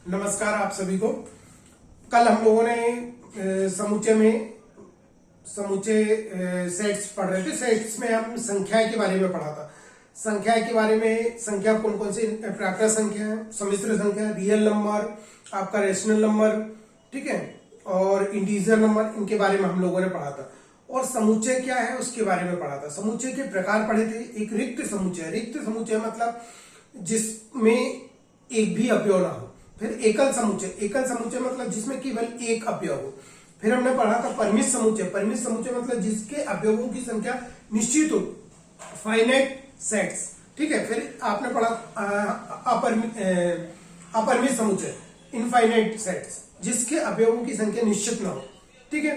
नमस्कार आप सभी को। कल हम लोगों ने समूचे सेट्स पढ़ रहे थे। सेट्स में हम संख्या के बारे में पढ़ा था। संख्या के बारे में संख्या कौन कौन सी प्राकृत संख्या है, सम्मिश्र संख्या, रियल नंबर, आपका रेशनल नंबर, ठीक है, और इंटीजर नंबर, इनके बारे में हम लोगों ने पढ़ा था। और समुच्चय क्या है उसके बारे में पढ़ा था। समुच्चय के प्रकार पढ़े थे। एक रिक्त समुच्चय। रिक्त समुच्चय मतलब जिसमें एक भी अवयव ना हो। फिर एकल समुच्चय। एकल समुच्चय मतलब जिसमें केवल एक अवयव हो। फिर हमने पढ़ा था परिमित समुच्चय। परिमित समुच्चय मतलब जिसके अवयवों की संख्या निश्चित हो, फाइनाइट सेट्स, ठीक है। फिर आपने पढ़ा अपरिमित समुच्चय, इनफाइनाइट सेट्स, जिसके अवयवों की संख्या निश्चित ना हो, ठीक है।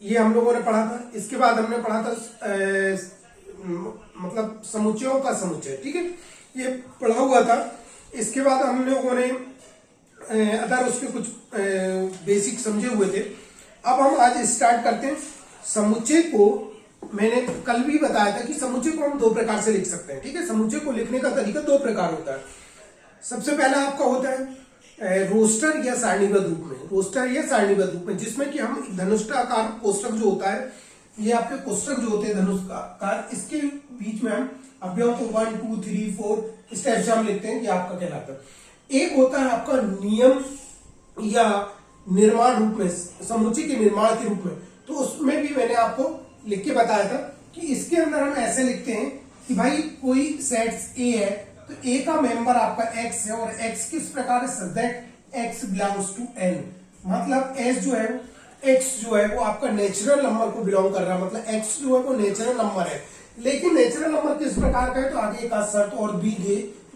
ये हम लोगों ने पढ़ा था। इसके बाद हमने पढ़ा था मतलब समुच्चयों का समुच्चय, ठीक है, ये पढ़ा हुआ था। इसके बाद हम लोगों ने अदर उसके कुछ बेसिक समझे हुए थे। अब हम आज स्टार्ट करते हैं। समुच्चय को मैंने कल भी बताया था कि समुच्चय को हम दो प्रकार से लिख सकते हैं, ठीक है। समुच्चय को लिखने का तरीका दो प्रकार होता है। सबसे पहला आपका होता है रोस्टर या सारणीबद्ध रूप में। रोस्टर या सारणीबद्ध रूप में, जिसमें कि हम धनुष्टाकार कोष्टक जो होता है, ये आपके कोष्टक जो होते हैं धनुष्टाकार, इसके बीच में हम अवयव को 1 2 3 4 इस टाइप से हम लिखते हैं। ये आपका कहलाता है। एक होता है आपका नियम या निर्माण रूप में, समुच्चय के निर्माण के रूप में। तो उसमें भी मैंने आपको लिख के बताया था कि इसके अंदर हम ऐसे लिखते हैं कि भाई कोई सेट ए है, तो ए का मेंबर आपका एक्स है, और एक्स किस प्रकार है, such that x belongs to n. मतलब एस जो है, एक्स जो है वो आपका नेचुरल नंबर को बिलोंग कर रहा है। मतलब एक्स जो है वो नेचुरल नंबर है। लेकिन नेचुरल नंबर किस प्रकार का है, तो आगे एक शर्त और भी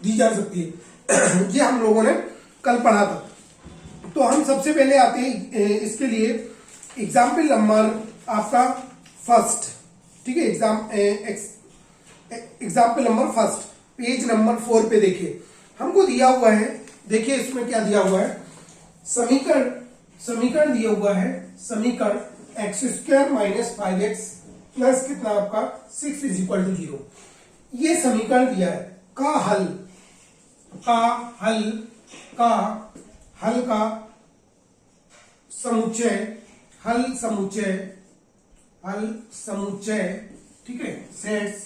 दी जा सकती है। ये हम लोगों ने कल पढ़ा था। तो हम सबसे पहले आते हैं इसके लिए एग्जाम्पल नंबर आपका फर्स्ट, ठीक है। Example number first, page number 4 पे देखिए, हमको दिया हुआ है। देखिए इसमें क्या दिया हुआ है, समीकरण दिया हुआ है। समीकरण x² - 5x प्लस कितना आपका 6 = 0। ये समीकरण दिया है। का हल का समुच्चय, ठीक है, सेट्स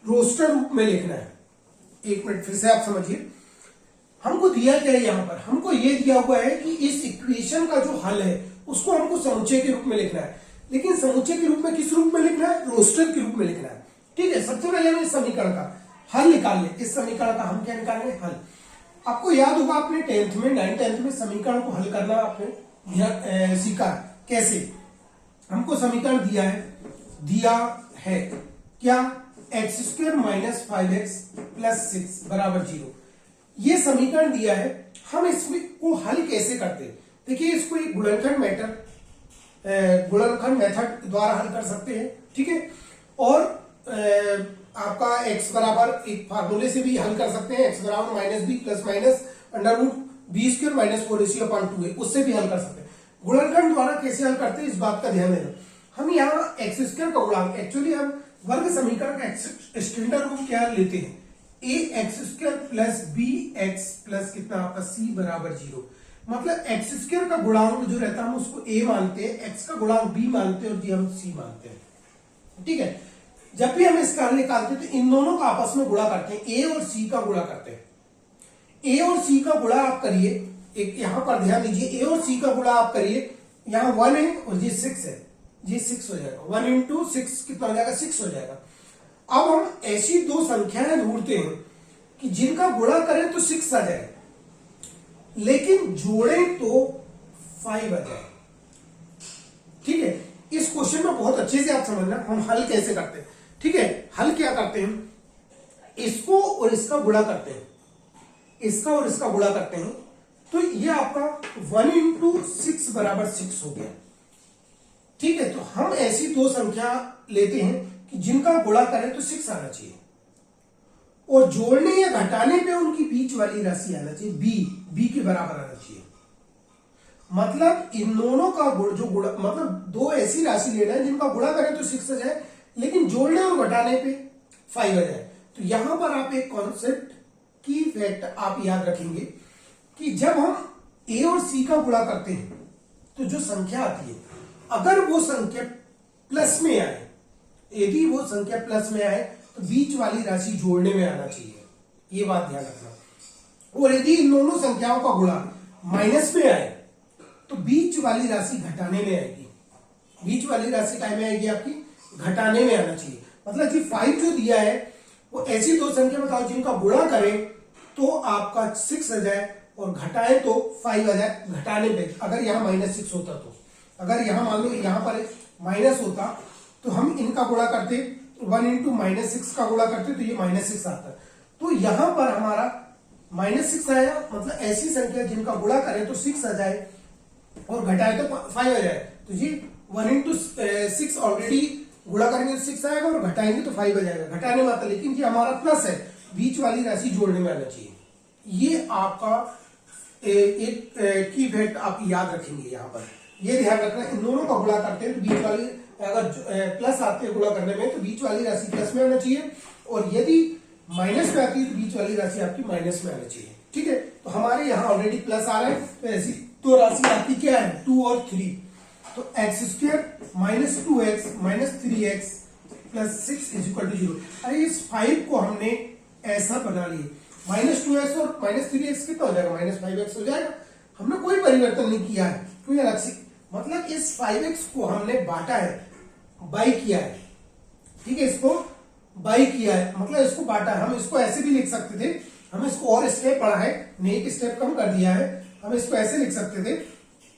रोस्टर रूप में लिखना है। एक मिनट फिर से आप समझिए। हमको दिया क्या है यहां पर, हमको ये दिया हुआ है कि इस इक्वेशन का जो हल है उसको हमको समुच्चय के रूप में लिखना है। लेकिन समुच्चय के रूप में किस रूप में लिखना है, रोस्टर के रूप में लिखना है, ठीक है। सबसे पहले हम इस समीकरण का हल निकाल ले। इस समीकरण का हम क्या निकालेंगे, हल। आपको याद होगा आपने 9th-10th में समीकरण को हल करना आपने सीखा। कैसे, हमको समीकरण दिया है क्या, x² - 5x + 6 = 0। ये समीकरण दिया है। हम इसको हल कैसे करते हैं, देखिए इसको एक गुणनखंड मेथड द्वारा हल कर सकते हैं, ठीक है। और आपका x बराबर एक फार्मूले से भी हल कर सकते हैं। x बराबर -b + √b² - 4ac/2 है, उससे भी हल कर सकते हैं। गुणनखंड द्वारा कैसे हल करते हैं इस बात का ध्यान देना। हम यहाँ x² का गुणांक, एक्चुअली हम वर्ग समीकरण का स्टैंडर्ड रूप क्या लेते हैं, ax² + bx प्लस कितना आपका c = 0। मतलब x² का गुणांक जो रहता है हम उसको a मानते हैं, x का गुणांक b मानते हैं, और जी हम c मानते हैं, ठीक है। जब भी हम इसका हल निकालते हैं तो इन दोनों का आपस में गुणा करते हैं, a और c का गुणा करते हैं। a और c का गुणा आप करिए, एक यहां पर ध्यान दीजिए, a और c का गुणा आप करिए। यहां 1 है और ये 6 है, ये 6 हो जाएगा। 1 × 6 कितना हो जाएगा, 6 हो जाएगा। अब हम ऐसी दो संख्याएं ढूंढते हैं कि जिनका गुणा करें तो 6 आ जाए, लेकिन जोड़ें तो 5 आ जाए, ठीक है। इस क्वेश्चन में बहुत अच्छे से आप समझना हम हल कैसे करते हैं, ठीक है। हल क्या करते हैं, इसको और इसका गुणा करते हैं, इसका और इसका गुणा करते हैं, तो ये आपका 1 × 6 = 6 हो गया, ठीक है। तो हम ऐसी दो संख्या लेते हैं कि जिनका गुणा करें तो 6 आना चाहिए, और जोड़ने या घटाने पे उनकी बीच वाली राशि आना चाहिए, b के बराबर आना चाहिए। मतलब इन दोनों का जो गुणा, मतलब दो ऐसी राशि लेना है जिनका गुणा करें तो 6 आ जाए, लेकिन जोड़ने और घटाने पे 5 आ जाए। तो यहां पर आप एक कॉन्सेप्ट की फैक्ट आप याद रखेंगे कि जब हम ए और सी का गुणा करते हैं तो जो संख्या आती है, अगर वो संख्या प्लस में आए, यदि वो संख्या प्लस में आए तो बीच वाली राशि जोड़ने में आना चाहिए, ये बात ध्यान रखना। और यदि इन दोनों संख्याओं का गुणा माइनस में आए तो बीच वाली राशि घटाने में आएगी, बीच वाली राशि क्या में आएगी आपकी, घटाने में आना चाहिए। मतलब जी 5 जो दिया है वो ऐसी दो संख्या बताओ जिनका गुणा करें तो आपका 6 आ जाए और घटाए तो 5 आ जाए, घटाने पे। अगर यहाँ -6 होता तो, अगर यहाँ मान लो यहाँ पर माइनस होता तो हम इनका गुणा करते 1 इंटू -6 का गुणा करते तो ये -6 आता। तो यहां पर हमारा -6 आया, मतलब ऐसी संख्या जिनका गुणा करें तो 6 आ जाए और घटाए तो 5 आ जाए। तो ये 1 इंटू 6 ऑलरेडी गुणा करेंगे तो 6 आएगा और घटाएंगे तो 5 आ जाएगा, घटाने में आता। लेकिन ये हमारा प्लस है, बीच वाली राशि जोड़ने में आना चाहिए। ये आपका एक की फैक्ट आप याद रखेंगे। यहाँ पर ये ध्यान रखना, इन दोनों का गुणा करते हैं तो बीच वाली, अगर प्लस आते हैं गुणा करने में तो बीच वाली राशि प्लस में आना चाहिए, और यदि माइनस में आती है तो बीच वाली राशि आपकी माइनस में आना चाहिए। ठीक है, तो हमारे यहाँ ऑलरेडी प्लस आ रहा है, तो ऐसी तो राशि आपकी क्या है 2 और 3। तो एक्स स्क्वायर -2x -3x +6 = 0। अरे इस 5 को हमने ऐसा बना लिया, -2x और -3x कितना हो जाएगा, -5x हो जाएगा। हमने कोई परिवर्तन नहीं किया है, कोई अलग से, मतलब इस 5x को हमने बांटा है, बाई किया है। ठीक है, इसको बाई किया है, मतलब इसको बांटा है। हम इसको ऐसे भी लिख सकते थे, हम इसको और स्टेप पढ़ा है, ने एक स्टेप कम कर दिया है। हम इसको ऐसे लिख सकते थे,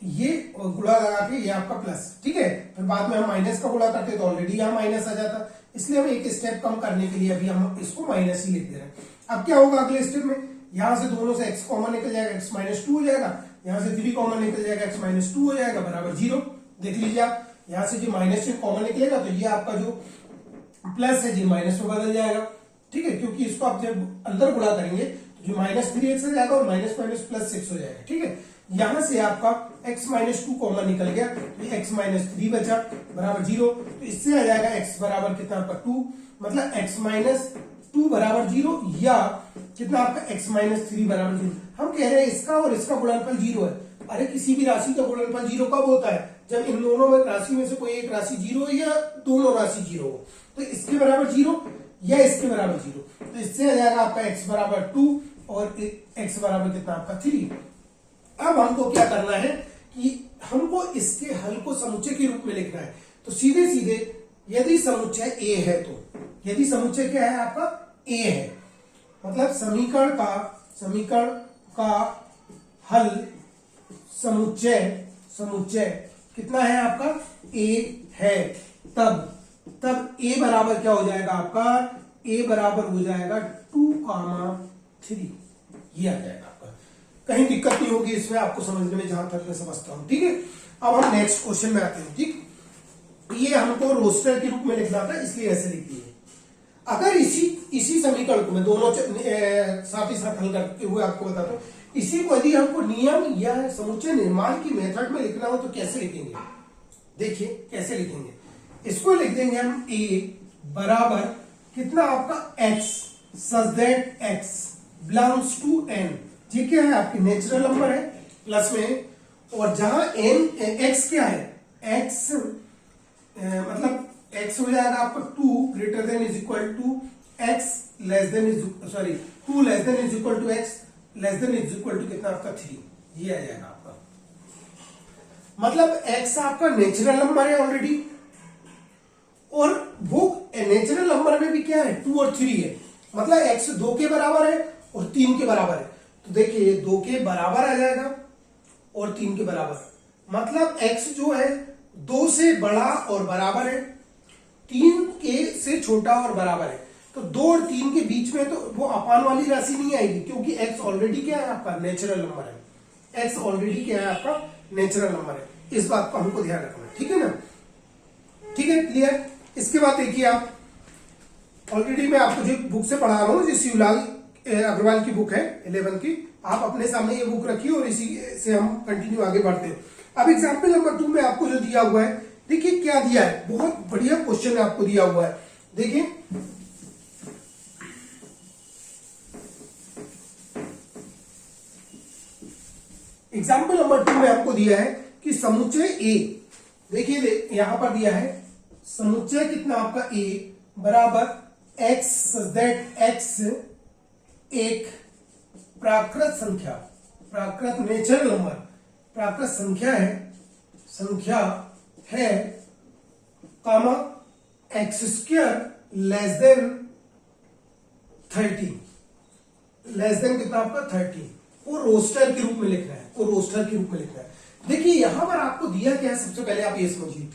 ये गुणा लगा के ये आपका प्लस, ठीक है, फिर बाद में हम माइनस का गुणा करते तो ऑलरेडी यहाँ माइनस आ जाता, इसलिए हम एक स्टेप कम करने के लिए अभी हम इसको माइनस ही लिख दे रहे हैं। अब क्या होगा अगले स्टेप में, यहां से दोनों से x कॉमन निकल जाएगा, x -2 हो जाएगा, यहां से 3 कॉमन निकल जाएगा, x -2 हो जाएगा बराबर 0। देख लीजिए आप, यहां से जो माइनस कॉमन निकलेगा तो ये आपका जो प्लस है जी माइनस में बदल जाएगा। ठीक है, क्योंकि इसको आप जब अंदर गुणा करेंगे तो जो -3x हो जाएगा और माइनस +6 हो जाएगा। ठीक है, यहां से आपका x -2 कॉमन निकल गया, तो x -3 बचा बराबर 0। तो इससे आ जाएगा x बराबर कितना आपका 2, मतलब x -2 बराबर 0, या कितना आपका x -3 बराबर 0। हम कह रहे हैं इसका और इसका गुणनफल 0 है। अरे किसी भी राशि का गुणनफल 0 कब होता है, जब इन दोनों में राशि में से कोई एक राशि 0 हो या दोनों राशि 0 हो। तो इसके बराबर 0 या इसके बराबर 0, तो इससे आ जाएगा आपका x बराबर 2 और x बराबर कितना आपका 3। अब हमको क्या करना है कि हमको इसके हल को समुच्चय के रूप में लिखना है। तो सीधे सीधे यदि समुच्चय a है, तो यदि समुच्चय क्या है आपका a है, मतलब समीकरण का हल समुच्चय कितना है आपका a है, तब a बराबर क्या हो जाएगा आपका, a बराबर हो जाएगा 2, 3, ये आ जाएगा आपका। कहीं दिक्कत नहीं होगी इसमें, आपको समझने में जहां तक मैं समझता हूं। ठीक है, अब हम नेक्स्ट क्वेश्चन में आते हैं। ठीक, ये हमको रोस्टर के रूप में लिखना था, इसलिए ऐसे लिख दिए। अगर इसी समीकरण को मैं दोनों साथ ही साथ हल करते हुए आपको बताता हूं, इसी को यदि हमको नियम या समुच्चय निर्माण की मेथड में लिखना हो तो कैसे लिखेंगे, देखिए कैसे लिखेंगे। इसको लिख देंगे हम a बराबर कितना आपका x such that x belongs to n। ये क्या है आपकी नेचुरल नंबर है, प्लस में, और जहां n x क्या है, x मतलब x हो जाएगा आपका 2 greater than is equal to x less than is, sorry 2 less than is equal to x less than is equal to कितना आपका 3, ये आ जाएगा आपका। मतलब x आपका नेचुरल नंबर है ऑलरेडी, और वो नेचुरल नंबर में भी क्या है 2 और 3 है, मतलब x 2 के बराबर है और 3 के बराबर है। तो देखिए ये 2 के बराबर आ जाएगा और 3 के बराबर, मतलब x जो है 2 से बड़ा और बराबर है, 3 के से छोटा और बराबर है। तो 2 और 3 के बीच में तो वो अपान वाली राशि नहीं आएगी, क्योंकि x ऑलरेडी क्या है आपका नेचुरल नंबर है, x ऑलरेडी क्या है आपका नेचुरल नंबर है। इस बात को हमको ध्यान रखना है, ठीक है ना। ठीक है, क्लियर। इसके बाद देखिए आप, ऑलरेडी मैं आपको जो बुक से पढ़ा रहा हूँ, जो शिवलाल अग्रवाल की बुक है 11 की, आप अपने सामने ये बुक रखिए और इसी से हम कंटिन्यू आगे बढ़ते हैं। अब एग्जाम्पल नंबर 2 में आपको जो दिया हुआ है, देखिए क्या दिया है, बहुत बढ़िया क्वेश्चन आपको दिया हुआ है। देखिए एग्जाम्पल नंबर 2 में हमको दिया है कि समुच्चय ए, देखिए यहां पर दिया है समुच्चय कितना आपका ए बराबर एक्स दैट एक्स एक प्राकृत संख्या, प्राकृत नेचुरल नंबर, प्राकृत संख्या है comma x square less than 30, less than कितना आपका 30, को रोस्टर के रूप में लिखना है, को रोस्टर के रूप में लिखना है। देखिए यहां पर आपको दिया क्या है, सबसे पहले आप ये समझिए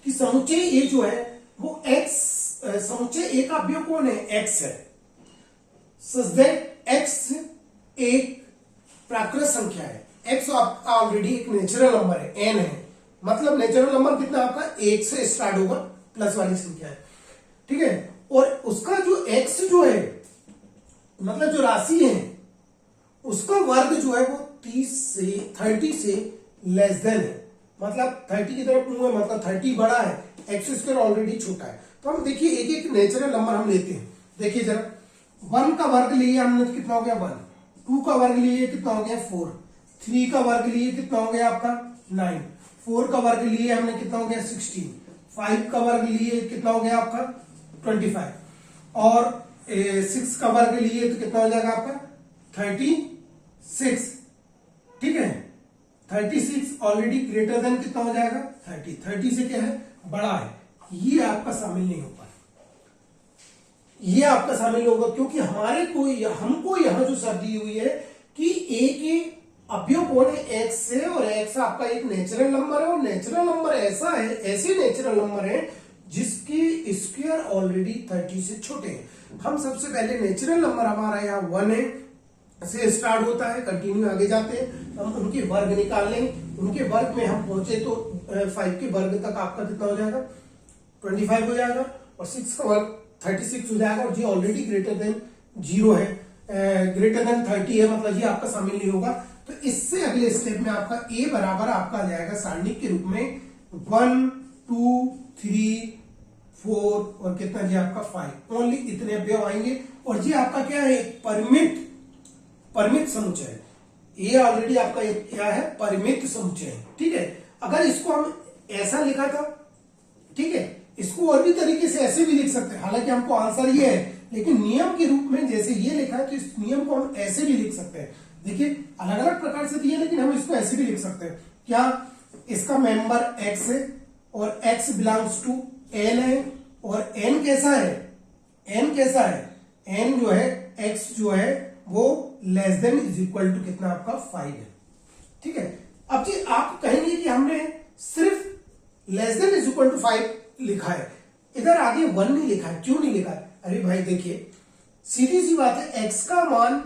कि समुच्चय ए जो है वो एक्स, समुच्चय ए का अवयव कौन है, एक्स है, सच दैट एक्स एक प्राकृत संख्या है। एक्स आपका ऑलरेडी एक नेचुरल नंबर है, एन है, मतलब नेचुरल नंबर कितना आपका एक से स्टार्ट होगा, प्लस वाली संख्या है, ठीक है। और उसका जो एक्स जो है मतलब जो राशि है उसका वर्ग जो है वो 30 से लेस देन है, मतलब 30 की तरफ मुंह है, मतलब 30 बड़ा है, एक्स स्क्वायर ऑलरेडी छोटा है। तो हम देखिए एक एक नेचुरल नंबर हम लेते हैं। देखिए जरा 1 का वर्ग लिए हमने तो कितना हो गया 1, 2 का वर्ग लिए कितना हो गया 4, 3 का वर्ग लिए कितना हो गया आपका 9, 4 का वर्ग लिए हमने कितना हो गया 16, 5 का वर्ग लिए कितना हो गया आपका 25, और 6 का वर्ग लिए तो कितना हो जाएगा आपका 36, ठीक है। 36 ऑलरेडी ग्रेटर देन कितना हो जाएगा 30, 30 से क्या है बड़ा है, ये आपका शामिल नहीं होगा, ये आपका शामिल नहीं होगा, क्योंकि हमको यहां जो शर्त दी हुई है कि ए के अवयव कौन है एक्स से, और एक्स आपका एक नेचुरल नंबर है, और नेचुरल नंबर ऐसा है, ऐसे नेचुरल नंबर है जिसके स्क्वायर ऑलरेडी 30 से छोटे हैं। हम सबसे पहले नेचुरल नंबर हमारा यहाँ 1 है से स्टार्ट होता है, कंटिन्यू आगे जाते हैं, हम उनके वर्ग निकाल लेंगे, उनके वर्ग में हम पहुंचे तो 5 के वर्ग तक आपका कितना हो जाएगा 25 हो जाएगा, और 6 का वर्ग 36 हो जाएगा, और ये ऑलरेडी ग्रेटर देन 0 है, ग्रेटर देन 30 है, मतलब ये आपका शामिल नहीं होगा। तो इससे अगले स्टेप में आपका ए बराबर आपका आ जाएगा सारणी के रूप में 1 2 3 4 और कितना जी आपका 5, ओनली इतने अवयव आएंगे, और ये आपका क्या है परिमित समुच्चय है, ये ऑलरेडी आपका एक क्या है परिमित समुच्चय है, ठीक है। अगर इसको हम ऐसा लिखा था, ठीक है, इसको और भी तरीके से ऐसे भी लिख सकते हैं, हालांकि हमको आंसर ये है, लेकिन नियम के रूप में जैसे ये लिखा है तो इस नियम को हम ऐसे भी लिख सकते हैं। देखिए अलग अलग प्रकार से दिए, लेकिन हम इसको ऐसे भी लिख सकते हैं, क्या इसका मेंबर एक्स है और एक्स बिलोंग्स टू एन है, और एन कैसा है, एन जो है एक्स जो है वो less than is equal to कितना आपका 5 है, ठीक है। अब जी आप कहेंगे कि हमने सिर्फ less than is equal to 5 लिखा है, इधर आगे 1 नहीं लिखा है, क्यों नहीं लिखा है? अरे भाई देखिए सीधी सी बात है, एक्स का मान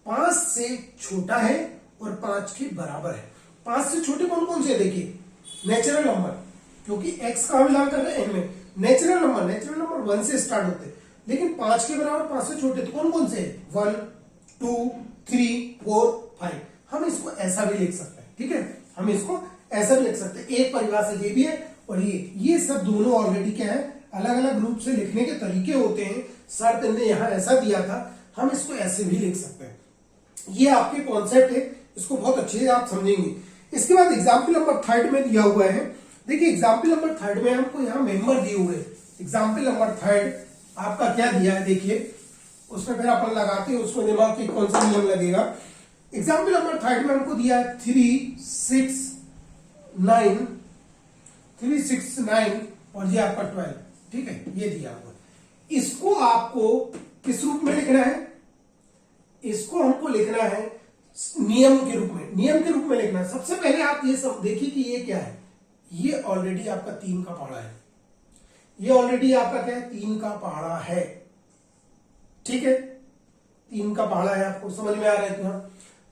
5 से छोटा है और 5 के बराबर है। 5 से छोटे कौन कौन से, देखिए नेचुरल नंबर, क्योंकि एक्स का मिलान कर रहे हैं एन में, नेचुरल नंबर 1 से स्टार्ट होते हैं, लेकिन 5 के बराबर 5 से छोटे तो कौन कौन से 1 2 3 4 5, हम इसको ऐसा भी लिख सकते हैं, ठीक है, हम इसको ऐसा भी लिख सकते हैं। एक परिभाषा ये भी है, और ये सब दोनों ऑलरेडी क्या है अलग अलग रूप से लिखने के तरीके होते हैं, शर्त ने यहां ऐसा दिया था, हम इसको ऐसे भी लिख सकते हैं। ये आपके कॉन्सेप्ट है, इसको बहुत अच्छे से आप समझेंगे। इसके बाद एग्जाम्पल नंबर 3 में दिया हुआ है, देखिए एग्जाम्पल नंबर 3 में हमको यहाँ मेंबर दिए हुए, एग्जाम्पल नंबर 3 आपका क्या दिया है, देखिए उसमें फिर अपन लगाते हैं, उसमें दिमाग की कौन सा नियम लगेगा। एग्जाम्पल नंबर 3 में हमको दिया है 3 6 9 और ये आपका 12, ठीक है, ये दिया हुआ। इसको आपको किस रूप में लिखना है, इसको हमको लिखना है नियम के रूप में, लिखना है। सबसे पहले आप ये सब देखिए कि ये क्या है, ये ऑलरेडी आपका 3 का पहाड़ा है, ये ऑलरेडी आपका क्या है 3 का पहाड़ा है, ठीक है, 3 का पहाड़ा है, आपको समझ में आ रहा है।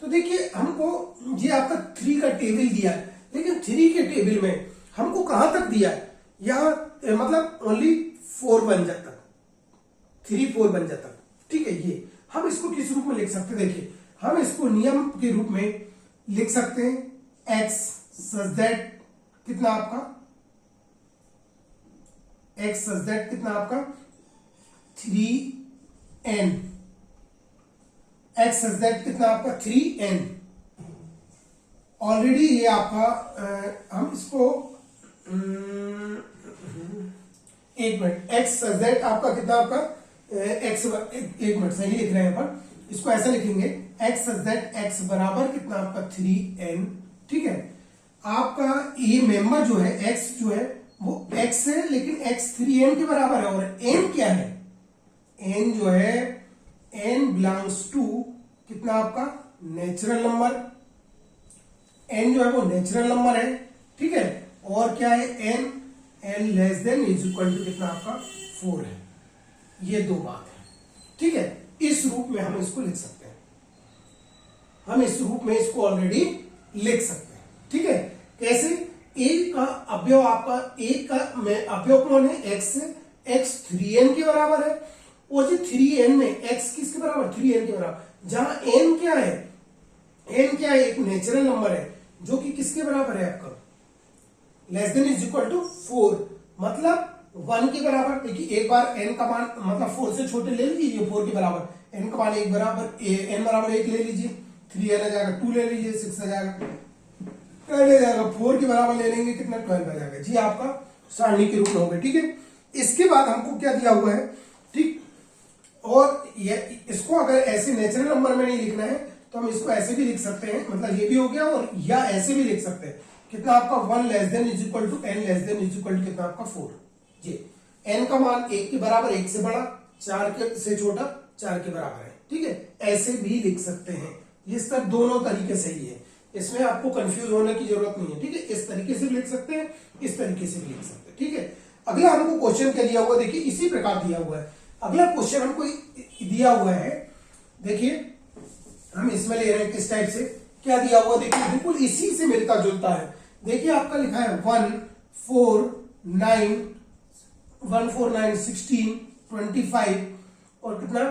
तो देखिए हमको ये आपका 3 का टेबल दिया है, लेकिन 3 के टेबल में हमको कहां तक दिया है, यहां मतलब ओनली 4 बन जाता, 3 4 बन जाता, ठीक है। ये हम इसको किस रूप में लिख सकते हैं, देखिए हम इसको नियम के रूप में लिख सकते हैं, एक्स सच दैट कितना आपका, एक्स सच दैट कितना आपका 3n, एक्स सच दैट कितना आपका 3n, ऑलरेडी ये आपका हम इसको एक मिनट, एक्स जेड आपका कितना, आपका एक्स, एक मिनट सही लिख रहे हैं पर, इसको ऐसा लिखेंगे एक्स जेड एक्स बराबर कितना आपका 3n, ठीक है। आपका ये मेंबर जो है एक्स जो है वो x है, लेकिन x 3n के बराबर है, और n क्या है, n जो है n बिलोंग्स टू कितना आपका नेचुरल नंबर, n जो है वो नेचुरल नंबर है, ठीक है। और क्या है n less than is equal to कितना आपका 4 है। ये दो बात है, ठीक है। इस रूप में हम इसको लिख सकते हैं, हम इस रूप में इसको ऑलरेडी लिख सकते हैं, ठीक है। कैसे, एक का अवयव आपका, एक का अवयव कौन है, एक्स है, एक्स 3n के बराबर है, और जो 3n में x किसके बराबर, 3n के बराबर, जहां n क्या है, n क्या है, एक नेचुरल नंबर है जो कि किसके बराबर है आपका, less than is equal to 4, मतलब 1 के बराबर। देखिए एक बार n का मान मतलब 4 से छोटे ले लीजिए, 4 के बराबर, n का मान 1 बराबर, n बराबर 1 ले लीजिए, 3n आ जाएगा, 2 ले लीजिए, 6 आ जाएगा, 10 आ जाएगा, 4 के बराबर ले लेंगे कितना, 12 आ जाएगा जी, आपका सारणी के रूप में हो गया, ठीक है। इसके बाद हमको क्या दिया हुआ है, ठीक, और ये इसको अगर ऐसे नेचुरल नंबर में नहीं लिखना है तो हम इसको ऐसे भी लिख सकते हैं, मतलब ये भी हो गया, और या ऐसे भी लिख सकते हैं कितना आपका 1 less than is equal to n less than is equal to कितना आपका 4 जी। n का मान 1 के बराबर, 1 से बड़ा, 4 के से छोटा, 4 के बराबर है, ठीक है। ऐसे भी लिख सकते हैं, ये सब दोनों तरीके सही है, इसमें आपको कंफ्यूज होने की जरूरत नहीं है, ठीक है। इस तरीके से भी लिख सकते हैं, इस तरीके से भी लिख सकते हैं, ठीक है। अगला हमको क्वेश्चन क्या दिया हुआ, देखिए इसी प्रकार दिया हुआ है। अगला क्वेश्चन हमको दिया हुआ है, देखिए हम इसमें ले रहे हैं किस टाइप से, क्या दिया हुआ, देखिए बिल्कुल इसी से मिलता जुलता है। देखिए आपका लिखा है 1 4 9 16 25 और कितना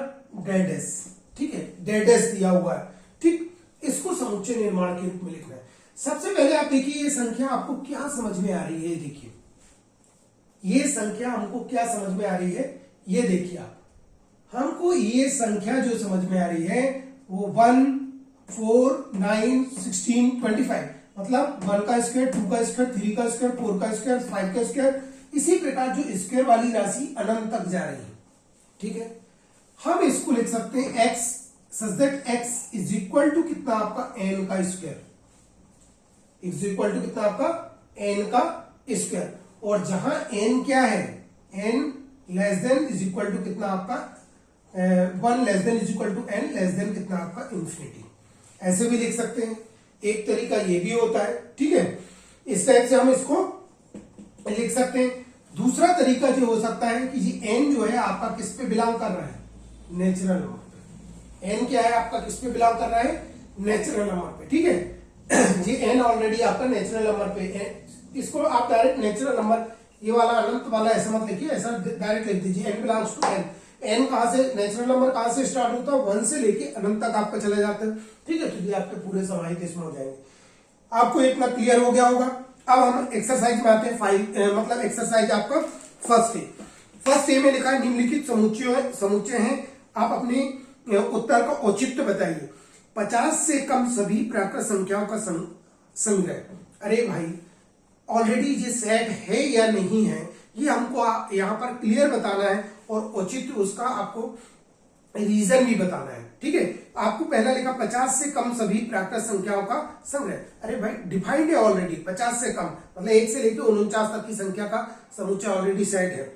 डेडेस, ठीक है, डेडेस दिया हुआ है, ठीक। इसको समुच्चय निर्माण के रूप में लिखना है। सबसे पहले आप देखिए ये संख्या आपको क्या समझ में आ रही है, देखिए ये संख्या हमको क्या समझ में आ रही है, ये देखिए आप, हमको ये संख्या जो समझ में आ रही है वो 1 4 9 16 25, मतलब 1 का स्क्वायर, 2 का स्क्वायर, 3 का स्क्वायर, 4 का स्क्वायर, 5 का स्क्वायर, इसी प्रकार जो स्क्वायर वाली राशि अनंत तक जा रही है, ठीक है। हम इसको लिख सकते हैं x such that x is equal to कितना आपका n का स्क्वायर, इज इक्वल टू कितना आपका n का स्क्वायर, और जहां n क्या है, n less than is equal to कितना आपका 1 less than is equal to n less than कितना आपका इंफिनिटी। ऐसे भी लिख सकते हैं, एक तरीका ये भी होता है, ठीक है। इस टाइप से हम इसको लिख सकते हैं। दूसरा तरीका जो हो सकता है कि जी n जो है आपका किस पे बिलोंग कर रहा है, नेचुरल नंबर पे। n क्या है आपका किस पे बिलोंग कर रहा है, नेचुरल नंबर पे, ठीक है जी। n ऑलरेडी आपका नेचुरल नंबर पे, इसको आप डायरेक्ट नेचुरल नंबर, ये वाला अनंत वाला ऐसा मत लिखिए, ऐसा डायरेक्ट लिख दीजिए n belongs to n। n कहां से, नेचुरल नंबर कहां से स्टार्ट होता है, 1 से लेके अनंत तक आपका चले जाते हैं, ठीक है। तो ये आपके पूरे समाहित इसमें हो जाएंगे। आपको इतना क्लियर हो गया होगा। अब हम एक्सरसाइज में आते हैं, मतलब एक्सरसाइज आपका फर्स्ट ए में लिखा है निम्नलिखित समुच्चय हैं, आप अपने उत्तर का औचित्य बताइए। 50 से कम सभी प्राकृत संख्याओं का संग्रह। अरे भाई ऑलरेडी ये सेट है या नहीं है ये हमको यहाँ पर क्लियर बताना है, और औचित्य उसका आपको रीजन भी बताना है, ठीक है। आपको पहला लिखा 50 से कम सभी प्राकृत संख्याओं का संग्रह। अरे भाई डिफाइंड है ऑलरेडी, 50 से कम मतलब 1 से लेकर 49 तक की संख्या का समुच्चय ऑलरेडी सेट है।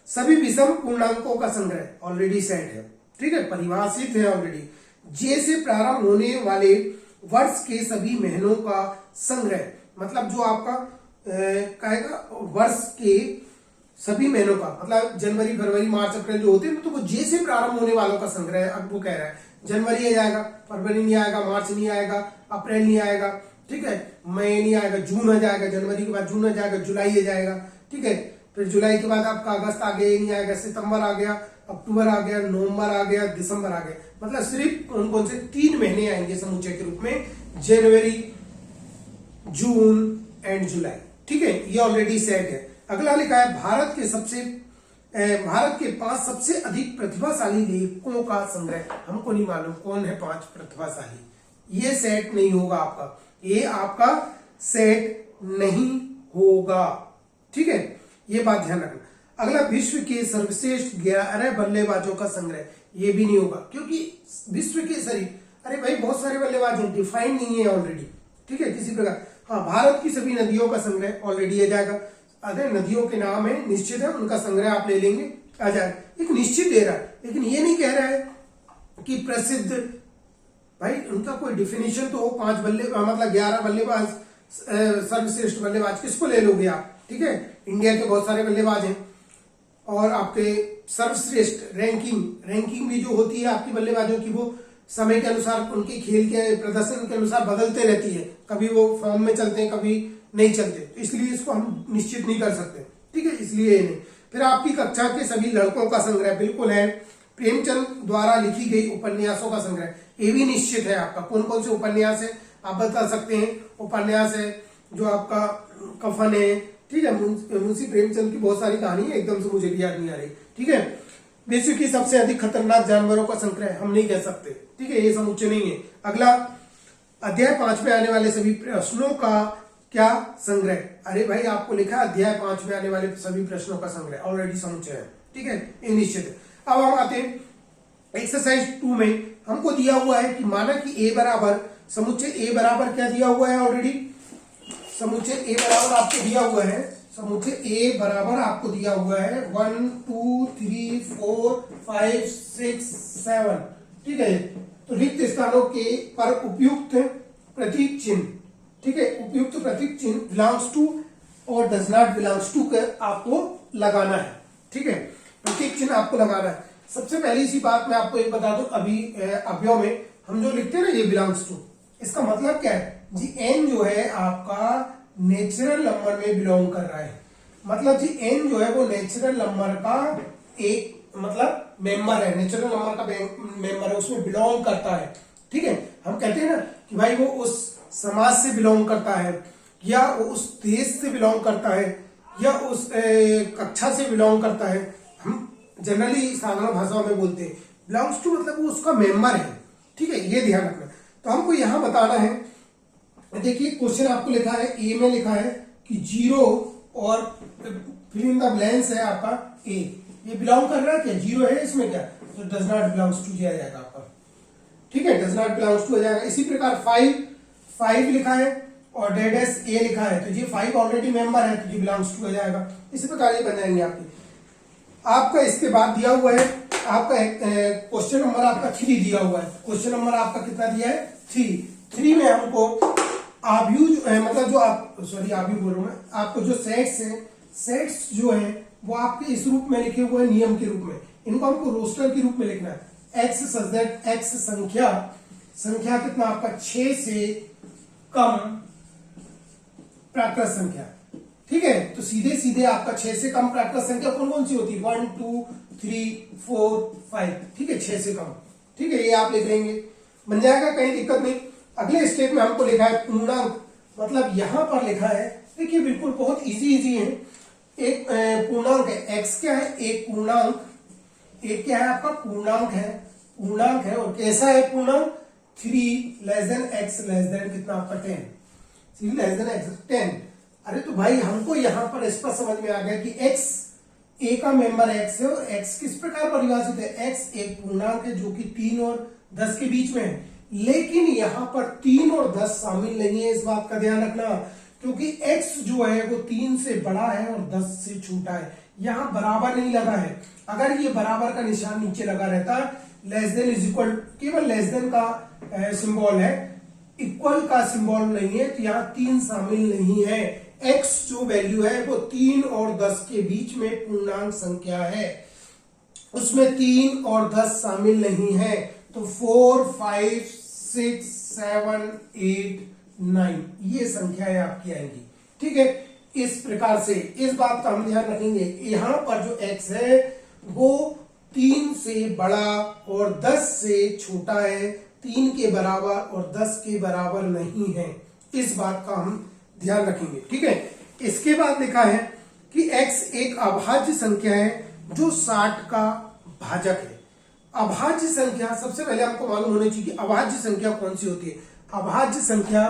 सभी विषम पूर्णांकों का संग्रह ऑलरेडी सेट है, ठीक है, परिभाषित है ऑलरेडी। जे से प्रारंभ होने वाले वर्ष के सभी महीनों का संग्रह, मतलब जो आपका कहेगा वर्ष के सभी महीनों का, मतलब जनवरी फरवरी मार्च अप्रैल जो होते हैं, तो वो जे से प्रारंभ होने वालों का संग्रह। अब वो कह रहा है जनवरी आ जाएगा, फरवरी नहीं आएगा, मार्च नहीं आएगा, अप्रैल नहीं आएगा, ठीक है, मई नहीं आएगा, जून आ जाएगा, जनवरी के बाद जून आ जाएगा, जुलाई आ जाएगा, ठीक है। फिर जुलाई के बाद आपका अगस्त आ गया, ये नहीं आएगा, सितंबर आ गया, अक्टूबर आ गया, नवंबर आ गया, दिसंबर आ गया, मतलब सिर्फ कौन कौन से 3 महीने आएंगे समुच्चय के रूप में, जनवरी, जून एंड जुलाई, ठीक है। ये ऑलरेडी सेट है। अगला लिखा है भारत के 5 सबसे अधिक प्रतिभाशाली लेखकों का संग्रह। हमको नहीं मालूम कौन है 5 प्रतिभाशाली, ये सेट नहीं होगा आपका, ए आपका सेट नहीं होगा। ठीक है, ये बात ध्यान रखना। अगला, विश्व के सर्वश्रेष्ठ 11 बल्लेबाजों का संग्रह, ये भी नहीं होगा, क्योंकि विश्व के अरे भाई बहुत सारे बल्लेबाज हैं, डिफाइंड नहीं है ऑलरेडी। ठीक है, किसी प्रकार। हाँ, भारत की सभी नदियों का संग्रह ऑलरेडी आ जाएगा। अरे नदियों के नाम है, निश्चित है, उनका संग्रह आप ले लेंगे, आ जाएगा। एक निश्चित दे रहा है, लेकिन ये नहीं कह रहा है कि प्रसिद्ध। भाई उनका कोई डिफिनेशन तो हो। 5 मतलब 11 बल्लेबाज, सर्वश्रेष्ठ बल्लेबाज किसको ले लोगे आप? ठीक है, इंडिया के बहुत सारे बल्लेबाज हैं, और आपके सर्वश्रेष्ठ रैंकिंग भी जो होती है आपकी बल्लेबाजों की, वो समय के अनुसार, उनके खेल के प्रदर्शन के अनुसार बदलते रहती है। कभी वो फॉर्म में चलते हैं, कभी नहीं चलते, इसलिए इसको हम निश्चित नहीं कर सकते। ठीक है, इसलिए नहीं। फिर आपकी कक्षा के सभी लड़कों का संग्रह बिल्कुल है। प्रेमचंद द्वारा लिखी गई उपन्यासों का संग्रह, ये भी निश्चित है आपका। कौन कौन से उपन्यास है आप बता सकते हैं। उपन्यास है जो आपका कफन है। ठीक है, मुंशी प्रेमचंद की बहुत सारी कहानी है, एकदम से मुझे भी याद नहीं आ रही। ठीक है, विश्व की सबसे अधिक खतरनाक जानवरों का संग्रह हम नहीं कह सकते। ठीक है, ये समुच्चय नहीं है। अगला, अध्याय 5 में आने वाले सभी प्रश्नों का क्या संग्रह। अरे भाई आपको लिखा अध्याय 5 में आने वाले सभी प्रश्नों का संग्रह, ऑलरेडी समुच्चय है। ठीक है, ये निश्चित है। अब हम आते हैं एक्सरसाइज 2 में। हमको दिया हुआ है कि माना कि ए बराबर, समुच्चय ए बराबर क्या दिया हुआ है ऑलरेडी, समुच्चय ए बराबर आपको दिया हुआ है, समुच्चय ए बराबर आपको दिया हुआ है 1 2 3 4 5 6 7। ठीक है, तो रिक्त स्थानों के पर उपयुक्त प्रतीक चिन्ह, ठीक है, उपयुक्त प्रतीक चिन्ह बिलोंग्स टू और डज नॉट बिलोंग्स टू कर आपको लगाना है। ठीक है, प्रतीक चिन्ह आपको लगाना है। सबसे पहली सी बात मैं आपको एक बता दूं, अभी अवयव में हम जो लिखते हैं ना, ये बिलोंग्स टू, इसका मतलब क्या है जी, एन जो है आपका नेचुरल नंबर में बिलोंग कर रहा है। मतलब जी एन जो है वो नेचुरल नंबर का एक मतलब मेंबर है, नेचुरल नंबर का मेंबर है, उसमें बिलोंग करता है। ठीक है, हम कहते हैं ना कि भाई वो उस समाज से बिलोंग करता है, या वो उस देश से बिलोंग करता है, या उस कक्षा से बिलोंग करता है। हम जनरली साधारण भाषाओं में बोलते हैं बिलोंग्स टू, मतलब वो उसका मेंबर है। ठीक है, ये ध्यान रखना। तो हमको यहां बताना है, देखिए क्वेश्चन आपको लिखा है, ए में लिखा है कि 0 और फिल इन द ब्लैंक्स है आपका ए, ये बिलोंग कर रहा है क्या, 0 है इसमें क्या, तो डज नॉट बिलोंग्स टू दिया जाएगा आपका। ठीक है, डज नॉट बिलोंग्स टू हो जाएगा। इसी प्रकार 5 लिखा है और डेडेस ए लिखा है, तो ये 5 ऑलरेडी मेंबर है, तो ये बिलोंग्स टू हो जाएगा। इसी प्रकार ये बन जाएंगे आपका इसके बाद दिया हुआ है आपका क्वेश्चन नंबर आपका 3 दिया हुआ है। क्वेश्चन नंबर आपका कितना दिया है, 3 में हमको आव्यू जो है, मतलब जो आप आव्यू बोल रहा हूं मैं, आपको जो सेट्स है, सेट्स जो है वो आपके इस रूप में लिखे हुए हैं, नियम के रूप में। इनको हमको रोस्टर के रूप में लिखना है। एक्स सच दैट एक्स संख्या कितना आपका 6 से कम प्राकृत संख्या। ठीक है, तो सीधे सीधे आपका 6 से कम प्राकृत संख्या कौन कौन सी होती है, 1 2 3 4 5। ठीक है, 6 से कम। ठीक है, ये आप लिख लेंगे, बन जाएगा, कहीं दिक्कत नहीं। अगले स्टेप में हमको लिखा है पूर्णांक, मतलब यहां पर लिखा है, देखिए बिल्कुल बहुत इजी है। एक पूर्णांक है, एक्स क्या है, एक पूर्णांक, एक क्या है आपका पूर्णांक है, और कैसा है पूर्णांक, 3 less than x less than कितना आपका 10, 3 लेस देन एक्स 10। अरे तो भाई हमको यहां पर स्पष्ट समझ में आ गया कि एक्स, ए का मेंबर एक्स है, और एक्स किस प्रकार परिभाषित है, एक्स एक पूर्णांक है जो कि 3 और 10 के बीच में है। लेकिन यहां पर 3 और 10 शामिल नहीं है, इस बात का ध्यान रखना, क्योंकि x जो है वो 3 से बड़ा है और 10 से छोटा है। यहां बराबर नहीं लगा है, अगर ये बराबर का निशान नीचे लगा रहता, लेस देन इज इक्वल, केवल लेस देन का सिंबल है, इक्वल का सिंबल नहीं है, तो यहाँ 3 शामिल नहीं है। x जो वैल्यू है वो 3 और 10 के बीच में पूर्णांक संख्या है, उसमें 3 और 10 शामिल नहीं है। तो 4 5 6 7 8 9 ये संख्याएं आपकी आएंगी। ठीक है, इस प्रकार से इस बात का हम ध्यान रखेंगे, यहां पर जो x है वो 3 से बड़ा और 10 से छोटा है, 3 के बराबर और 10 के बराबर नहीं है, इस बात का हम ध्यान रखेंगे। ठीक है, इसके बाद लिखा है कि x एक अभाज्य संख्या है जो 60 का भाजक है। अभाज्य संख्या, सबसे पहले आपको मालूम होना चाहिए कि अभाज्य संख्या कौन सी होती है। अभाज्य संख्या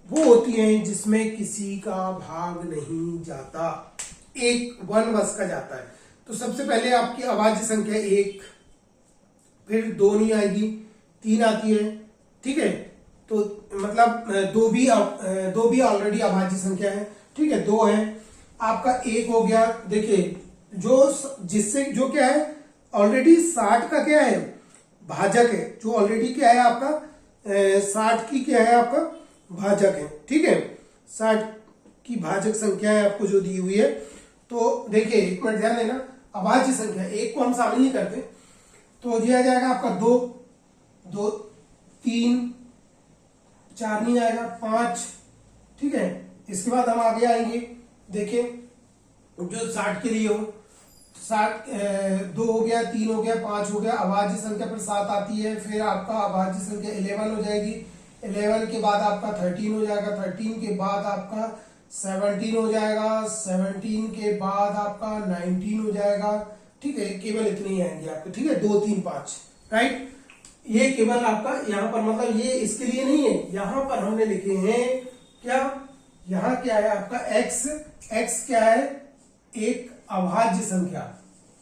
वो होती हैं जिसमें किसी का भाग नहीं जाता, एक वन बस का जाता है। तो सबसे पहले आपकी अभाज्य संख्या 1, फिर 2 नहीं आएगी, 3 आती है, ठीक है। तो मतलब 2 भी ऑलरेडी अभाज्य संख्या है, ठीक है, 2 है आपका, 1 हो गया। देखिए जो क्या है ऑलरेडी 60 का क्या है भाजक है, जो ऑलरेडी क्या है आपका 60 की क्या है आपका भाजक है, ठीक है, 60 की भाजक संख्या है आपको जो दी हुई है। तो देखिए एक मिनट ध्यान देना, अभाज्य संख्या 1 को हम शामिल नहीं करते, तो दिया जाएगा आपका 2, 2, 3, 4 नहीं आएगा, 5, ठीक है। इसके बाद हम आगे आएंगे, देखिए जो 60 के लिए हो, 2 हो गया, 3 हो गया, 5 हो गया, अभाज्य संख्या पर 7 आती है, फिर आपका अभाज्य संख्या 11 हो जाएगी, 11 के बाद आपका 13 हो जाएगा, 13 के बाद आपका 17 हो जाएगा, 17 के बाद आपका 19 हो जाएगा, ठीक है। केवल इतने ही आएंगे आपके, ठीक है, 2, 3, 5, राइट। ये केवल आपका यहाँ पर मतलब ये इसके लिए नहीं है, यहां पर हमने लिखे हैं क्या, यहाँ क्या है आपका x क्या है, एक अभाज्य संख्या,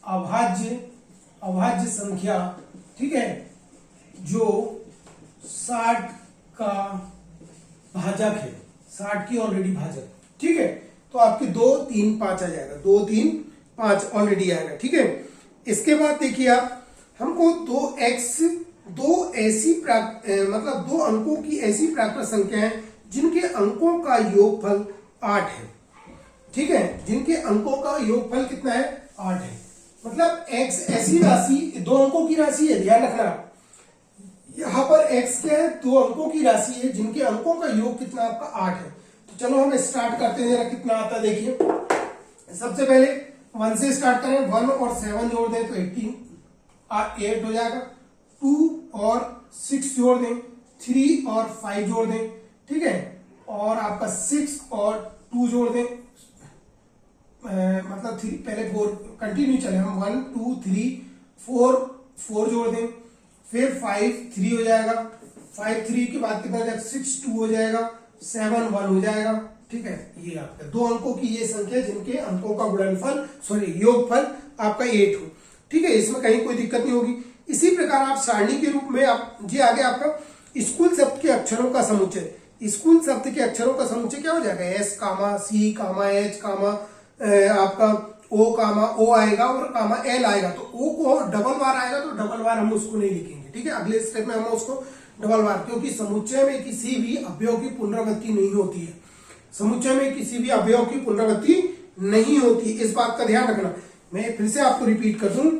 अभाज्य संख्या, ठीक है, जो 60 का भाजक है, 60 की ऑलरेडी भाजक, ठीक है। तो आपके 2, 3, 5 आ जाएगा, 2, 3, 5 ऑलरेडी आएगा, ठीक है। इसके बाद देखिए आप, हमको 2 ऐसी मतलब 2 अंकों की ऐसी प्राकृत संख्या है जिनके अंकों का योगफल 8 है, ठीक है, जिनके अंकों का योगफल कितना है 8 है। मतलब x ऐसी राशि 2 अंकों की राशि है, ध्यान रखना, यहां पर x क्या है 2 अंकों की राशि है जिनके अंकों का योग कितना आपका 8 है। तो चलो हम स्टार्ट करते हैं, जरा कितना आता है देखिए। सबसे पहले 1 से स्टार्ट करें, 1 और 7 जोड़ दें तो 8 हो जाएगा, 2 और 6 जोड़ दें, 3 और 5 जोड़ दें, ठीक है, और आपका 6 और 2 जोड़ दें, मतलब 3 पहले 4 कंटिन्यू चले हम, 1, 2, 3, 4 जोड़ दें, फिर 5 3 हो जाएगा, 5 3 के बाद कितना हो जाएगा 6 2 हो जाएगा, 7 1 हो जाएगा, ठीक है। ये आपका 2 अंकों की ये संख्या जिनके अंकों का गुणनफल योगफल आपका 8 हो, ठीक है, इसमें कहीं कोई दिक्कत नहीं होगी। इसी प्रकार आप सारणी के रूप में आप जी आगे आपका स्कूल शब्द के अक्षरों का समुच्चय, स्कूल शब्द के अक्षरों का समुच्चय क्या हो जाएगा, S, C, H, आपका O आएगा और L आएगा। तो O को डबल बार आएगा तो डबल बार हम उसको नहीं लिखेंगे, ठीक है, अगले स्टेप में हम उसको डबल बार, क्योंकि समुच्चय में किसी भी अवयव की पुनरावृत्ति नहीं होती है, समुच्चय में किसी भी अवयव की पुनरावृत्ति नहीं होती, इस बात का ध्यान रखना। मैं फिर से आपको रिपीट कर दूं,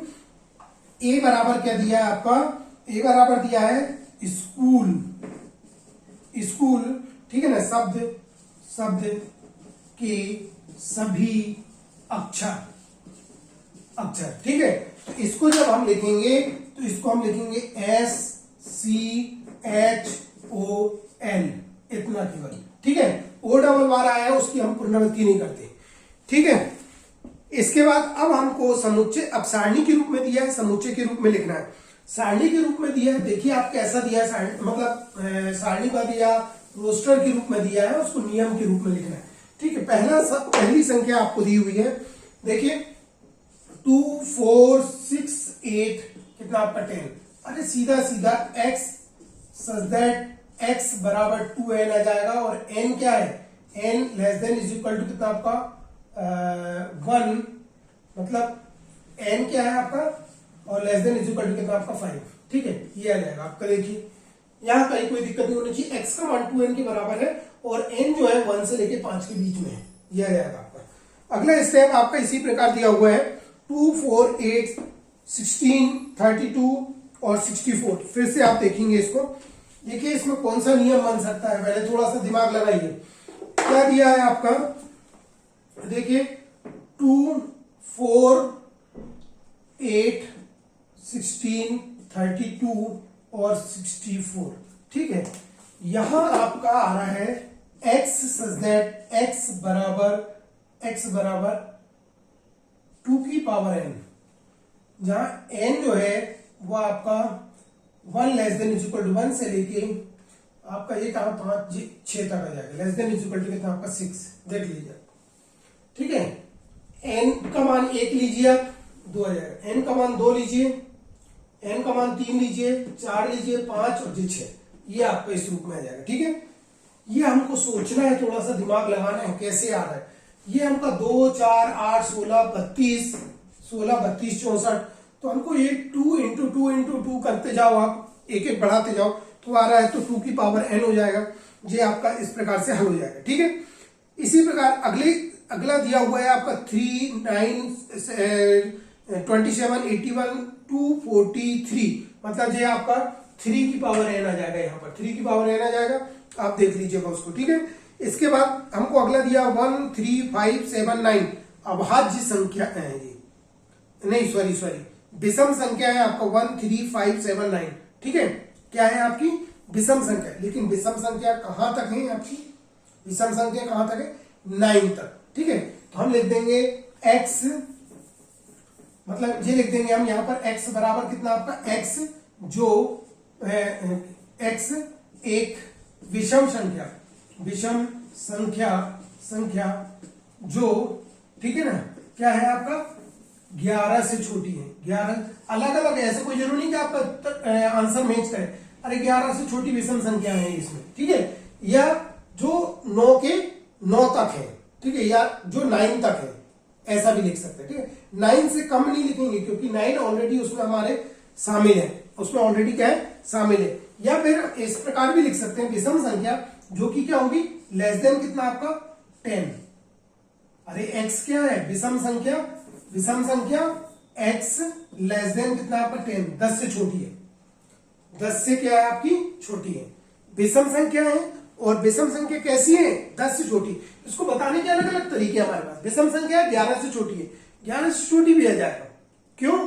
A बराबर क्या दिया है आपका, A बराबर दिया है स्कूल, ठीक है ना, शब्द के सभी अक्षर, ठीक है। तो इसको जब हम लिखेंगे तो इसको हम लिखेंगे SCHOL, इतना केवल, ठीक है। O डबल बार आया है उसकी हम पुनरावृत्ति नहीं करते, ठीक है। इसके बाद अब हमको समुच्चय, अब सारणी के रूप में दिया है, समुच्चय के रूप में लिखना है, सारणी के रूप में दिया है। देखिए आप कैसा दिया है, मतलब सारणी का दिया, रोस्टर के रूप में दिया है, उसको नियम के रूप में लिखना है, ठीक है। पहली संख्या आपको दी हुई है, देखिए 2 4 6 8, कितना आपका 10, अरे सीधा x सच दैट x बराबर 2n आ जाएगा, और n क्या है, n less than is equal to कितना आपका 1, मतलब n क्या है आपका, और less than is equal to कितना आपका 5, ठीक है, ये आ जाएगा आपका। देखिए यहाँ कहीं कोई दिक्कत नहीं होनी चाहिए, x का मान 2n के बराबर है और n जो है 1 से लेके 5 के बीच में है, ये आ जाएगा आपका। अगला स्टेप आपका इसी प्रकार दिया हुआ है, 2 4 8 16 32 और 64। फिर से आप देखेंगे इसको, देखिए इसमें कौन सा नियम बन सकता है, पहले थोड़ा सा दिमाग लगाइए। क्या दिया है आपका, देखिए 2 4 8 16 32 और 64, ठीक है। यहां आपका आ रहा है x सच दैट x बराबर 2 की पावर n, जहां n जो है वो आपका 1 less than is equal to 1 से लेके आपका ये कहा 5 6 तक आ जाएगा, less than is equal to कितना आपका 6, देख लीजिए। ठीक है, n का मान 1 लीजिए आप, 2 आ जाएगा, n का मान 2 लीजिए, n का मान 3 लीजिए, 4 लीजिए, 5 और 6, ये आपका इस रूप में आ जाएगा। ठीक है, ये हमको सोचना है, थोड़ा सा दिमाग लगाना है कैसे आ रहा है। ये हमका 2 4 8 16 32 64, तो हमको ये 2 इंटू 2 इंटू 2 करते जाओ, आप एक एक बढ़ाते जाओ तो आ रहा है, तो 2 की पावर n हो जाएगा। ये आपका इस प्रकार से हल हो जाएगा। ठीक है, इसी प्रकार अगला दिया हुआ है आपका 3 9 27 81 243, मतलब ये आपका 3 की पावर n आ जाएगा, यहाँ पर 3 की पावर n आ जाएगा, आप देख लीजिएगा उसको। ठीक है, इसके बाद हमको अगला दिया 1 3 5 7 9, अभाज्य संख्या है ये, नहीं सॉरी विषम संख्या है आपका 1 3 5 7 9। ठीक है, क्या है आपकी विषम संख्या, लेकिन विषम संख्या कहां तक है आपकी, विषम संख्या कहां तक है 9 तक। ठीक है, तो हम लिख देंगे x, मतलब ये लिख देंगे हम यहाँ पर x बराबर कितना आपका x, जो x एक विषम संख्या जो, ठीक है ना, क्या है आपका 11 से छोटी है। 11 अलग अलग, ऐसे कोई जरूरी नहीं कि आपका आंसर मैच करे, अरे 11 से छोटी विषम संख्या है इसमें। ठीक है, या जो 9 के 9 तक है, ठीक है, या जो 9 तक है, ऐसा भी लिख सकते हैं। ठीक है, 9 से कम नहीं लिखेंगे क्योंकि 9 ऑलरेडी उसमें हमारे शामिल है, उसमें ऑलरेडी क्या है शामिल है। या फिर इस प्रकार भी लिख सकते हैं विषम संख्या जो कि क्या होगी लेस देन कितना आपका 10। अरे x क्या है विषम संख्या x लेस देन कितना आपका 10, 10 से छोटी है, 10 से क्या है आपकी छोटी है, विषम संख्या है। और विषम संख्या कैसी है 10 से छोटी, इसको बताने के अलग अलग तरीके हमारे पास। विषम संख्या 11 से छोटी है, 11 से छोटी भी आ जाएगा, क्यों,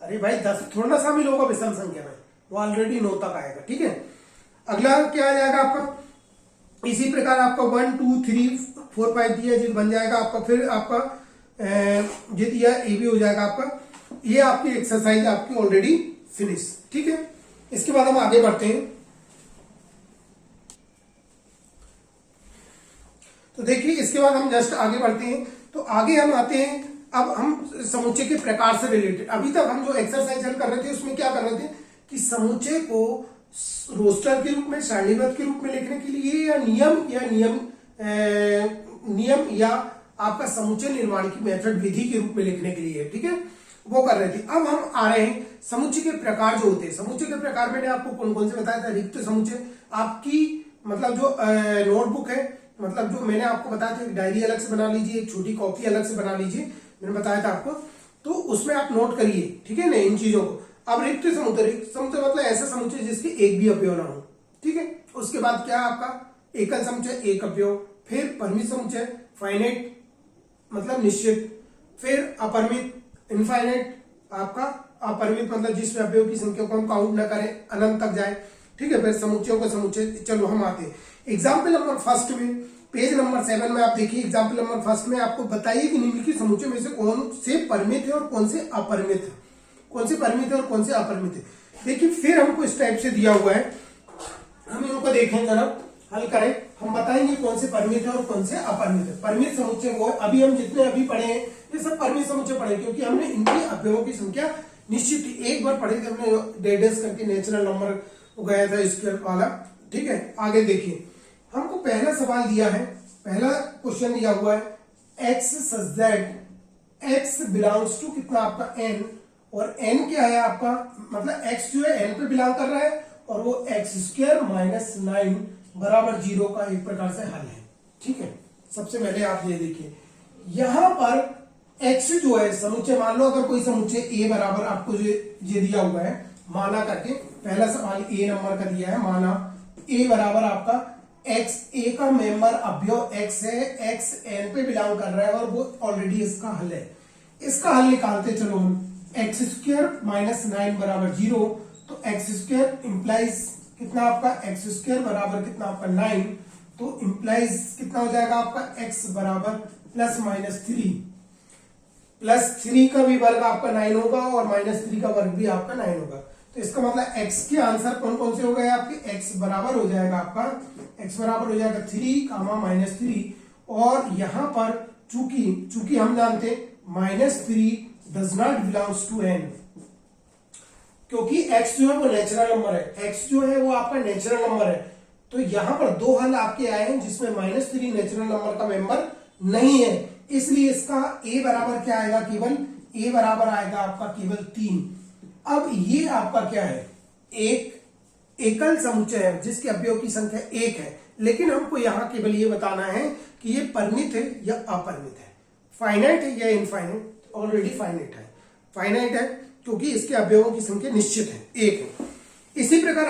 अरे भाई 10 थोड़ा ना शामिल होगा विषम संख्या में, वो ऑलरेडी 9 तक आएगा। ठीक है, अगला क्या आ जाएगा आपका, इसी प्रकार आपका 1 2 3 4 5 दिया जो बन जाएगा आपका, फिर आपका ये दिया ये भी हो जाएगा आपका। ये आपकी एक्सरसाइज आपकी ऑलरेडी फिनिश। ठीक है, इसके बाद हम आगे बढ़ते हैं। तो देखिए इसके बाद हम जस्ट आगे बढ़ते हैं, तो आगे हम आते हैं, अब हम समुच्चय के प्रकार से रिलेटेड। अभी तक हम जो एक्सरसाइज हल कर रहे थे उसमें क्या कर रहे थे कि समुच्चय को रोस्टर के रूप में, सारणीबद्ध के रूप में लिखने के लिए, या नियम या आपका समुच्चय निर्माण की मेथड विधि के रूप में लिखने के लिए, ठीक है, वो कर रहे थे। अब हम आ रहे हैं समुच्चय के प्रकार जो होते हैं। समुच्चय के प्रकार मैंने आपको कौन कौन से बताया था। रिक्त समुच्चय, आपकी मतलब जो नोटबुक है, मतलब जो मैंने आपको बताया था, एक डायरी अलग से बना लीजिए, एक छोटी कॉपी अलग से बना लीजिए, मैंने बताया था आपको, तो उसमें आप नोट करिए, ठीक है ना, इन चीजों को। अब रिक्त समुच्चय मतलब ऐसा समुच्चय जिसके एक भी अवयव ना हो, ठीक है। उसके बाद क्या आपका एकल समुच्चय, एक अवयव, फिर परिमित समुच्चय, फाइनाइट मतलब निश्चित, फिर अपरिमित इनफाइनाइट, आपका अपरिमित मतलब जिस अवयव की संख्या को हम काउंट न करें, अनंत तक जाए, ठीक है। फिर समुच्चयों का समुच्चय। चलो हम आते हैं एग्जाम्पल नंबर फर्स्ट में, पेज नंबर 7 में आप देखिए। एग्जाम्पल नंबर फर्स्ट में आपको बताइए कि निम्नलिखित समुच्चय में से कौन से परिमित है और कौन से अपरिमित है, कौन से परिमित है और कौन से अपरिमित है। देखिए फिर हमको इस टाइप से दिया हुआ है, हम इनको देखें जरा, हल करें, हम बताएंगे कौन से परिमित है और कौन से अपरिमित है। परिमित समुच्चय वो अभी हम जितने अभी पढ़े हैं ये सब परिमित समुच्चय पढ़े, क्योंकि हमने इनकी अवयवों की संख्या निश्चित एक बार पढ़े थे, हमने डेडेस करके नेचुरल नंबर गया था स्क्वायर वाला, ठीक है। आगे देखिए, हमको पहला सवाल दिया है, पहला क्वेश्चन दिया हुआ है x such that x belongs to कितना आपका n, और n क्या है आपका, मतलब x जो है n पे बिलोंग कर रहा है, और वो x स्क्वायर माइनस 9 बराबर 0 का एक प्रकार से हल है, ठीक है। सबसे पहले आप ये देखिए, यहां पर x जो है समुच्चय, मान लो अगर कोई समुच्चय a बराबर आपको जो ये दिया हुआ है, माना करके पहला सवाल a नंबर का दिया है, माना a बराबर आपका x, a का मेंबर अवयव x है, x n पे बिलोंग कर रहा है, और वो ऑलरेडी इसका हल है। इसका हल निकालते चलो हम, एक्स स्क्वायर माइनस 9 बराबर 0, तो एक्स स्क्वायर इंप्लाइज कितना आपका, एक्स स्क्वायर बराबर कितना आपका 9, तो इंप्लाइज कितना हो जाएगा आपका x बराबर प्लस माइनस 3, प्लस 3 का भी वर्ग आपका 9 होगा और माइनस 3 का वर्ग भी आपका 9 होगा। तो इसका मतलब x के आंसर कौन कौन से हो गए आपके, x बराबर हो जाएगा आपका, x बराबर हो जाएगा 3 कामा -3, और यहां पर चूंकि हम जानते हैं -3 does not belongs to n, क्योंकि x जो है वो नेचुरल नंबर है, x जो है वो आपका नेचुरल नंबर है। तो यहां पर दो हल आपके आए हैं जिसमें -3 नेचुरल नंबर का मेंबर नहीं है, इसलिए इसका a बराबर क्या आएगा, केवल a बराबर आएगा आपका केवल 3। अब ये आपका क्या है, एक एकल समुच्चय है जिसके अवयव की संख्या 1 है, लेकिन हमको यहां केवल ये बताना है कि ये परिमित है या अपरिमित है, फाइनाइट है या इनफाइनाइट। ऑलरेडी फाइनाइट है क्योंकि इसके अवयवों की संख्या निश्चित है, 1 है। इसी प्रकार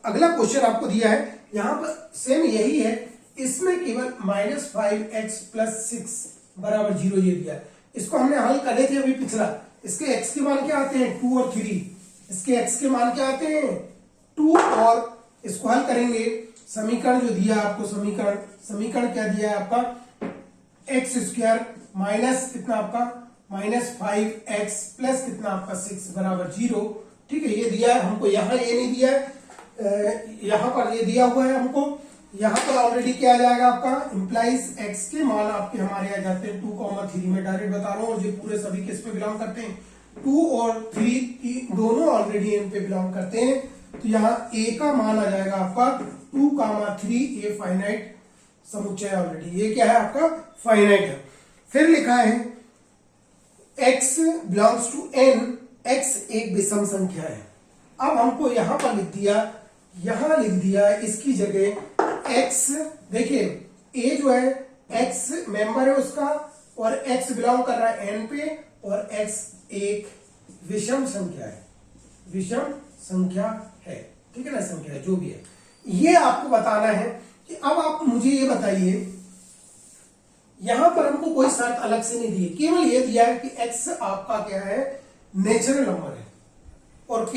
अगला क्वेश्चन आपको दिया है, यहां पर सेम यही है, इसमें केवल -5x + 6 = 0 ये दिया है। इसको हमने हल करे थे अभी पिछला, इसके x के मान क्या आते हैं 2 और 3, इसके x के मान क्या आते हैं 2, और इसको हल करेंगे, समीकरण जो दिया आपको, समीकरण क्या दिया है आपका, x² माइनस कितना आपका -5x प्लस कितना आपका 6 = 0। ठीक है, ये दिया है हमको, यहाँ ये नहीं दिया है, यहाँ पर ये दिया हुआ है हमको, यहाँ पर ऑलरेडी क्या आ जाएगा आपका, इंप्लाइज x के मान आपके हमारे आ जाते हैं 2, 3 में डायरेक्ट बता रहा हूँ, और ये पूरे सभी किस पे बिलोंग करते हैं, 2 और 3 दोनों ऑलरेडी इन पे बिलोंग करते हैं। तो यहाँ a का मान आ जाएगा आपका 2, 3, ये फाइनाइट समुच्चय ऑलरेडी, ये क्या है आपका फाइनाइट है। फिर लिखा है x belongs to n, x एक विषम संख्या है। अब हमको यहां पर लिख दिया इसकी जगह x, देखिए a जो है x मेंबर है उसका, और x बिलोंग कर रहा है n पे, और x एक विषम संख्या है, ठीक है ना, संख्या है जो भी है, ये आपको बताना है। कि अब आप मुझे ये बताइए, यहां पर हमको कोई शर्त अलग से नहीं दी है, केवल ये दिया है कि x आपका क्या है, नेचुरल नंबर है, और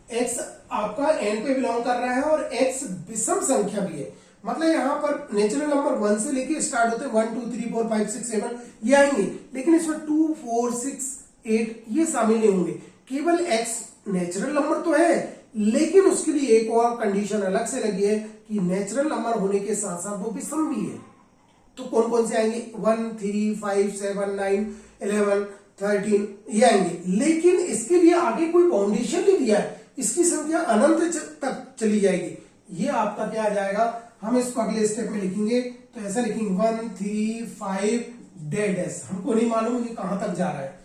x आपका n पे बिलोंग कर रहा है, और x विषम संख्या भी है। मतलब यहां पर नेचुरल नंबर 1 से लेके स्टार्ट होते हैं, 1 2 3 4 5 6 7 ये आएंगे, लेकिन इसमें 2 4 6 8 ये शामिल नहीं होंगे। केवल x नेचुरल नंबर तो है, लेकिन उसके लिए एक और कंडीशन अलग से लगी है कि नेचुरल नंबर होने के साथ साथ वो विषम भी है। तो कौन कौन से आएंगे, 1 3 5 7 9 11 13 ये आएंगे, लेकिन इसके लिए आगे कोई बाउंडेशन नहीं दिया है, इसकी संख्या अनंत तक चली जाएगी। ये आपका क्या आ जाएगा, हम इसको अगले स्टेप में लिखेंगे, तो ऐसा लिखेंगे 1 3 5 डैश, हमको नहीं मालूम ये कहां तक जा रहा है,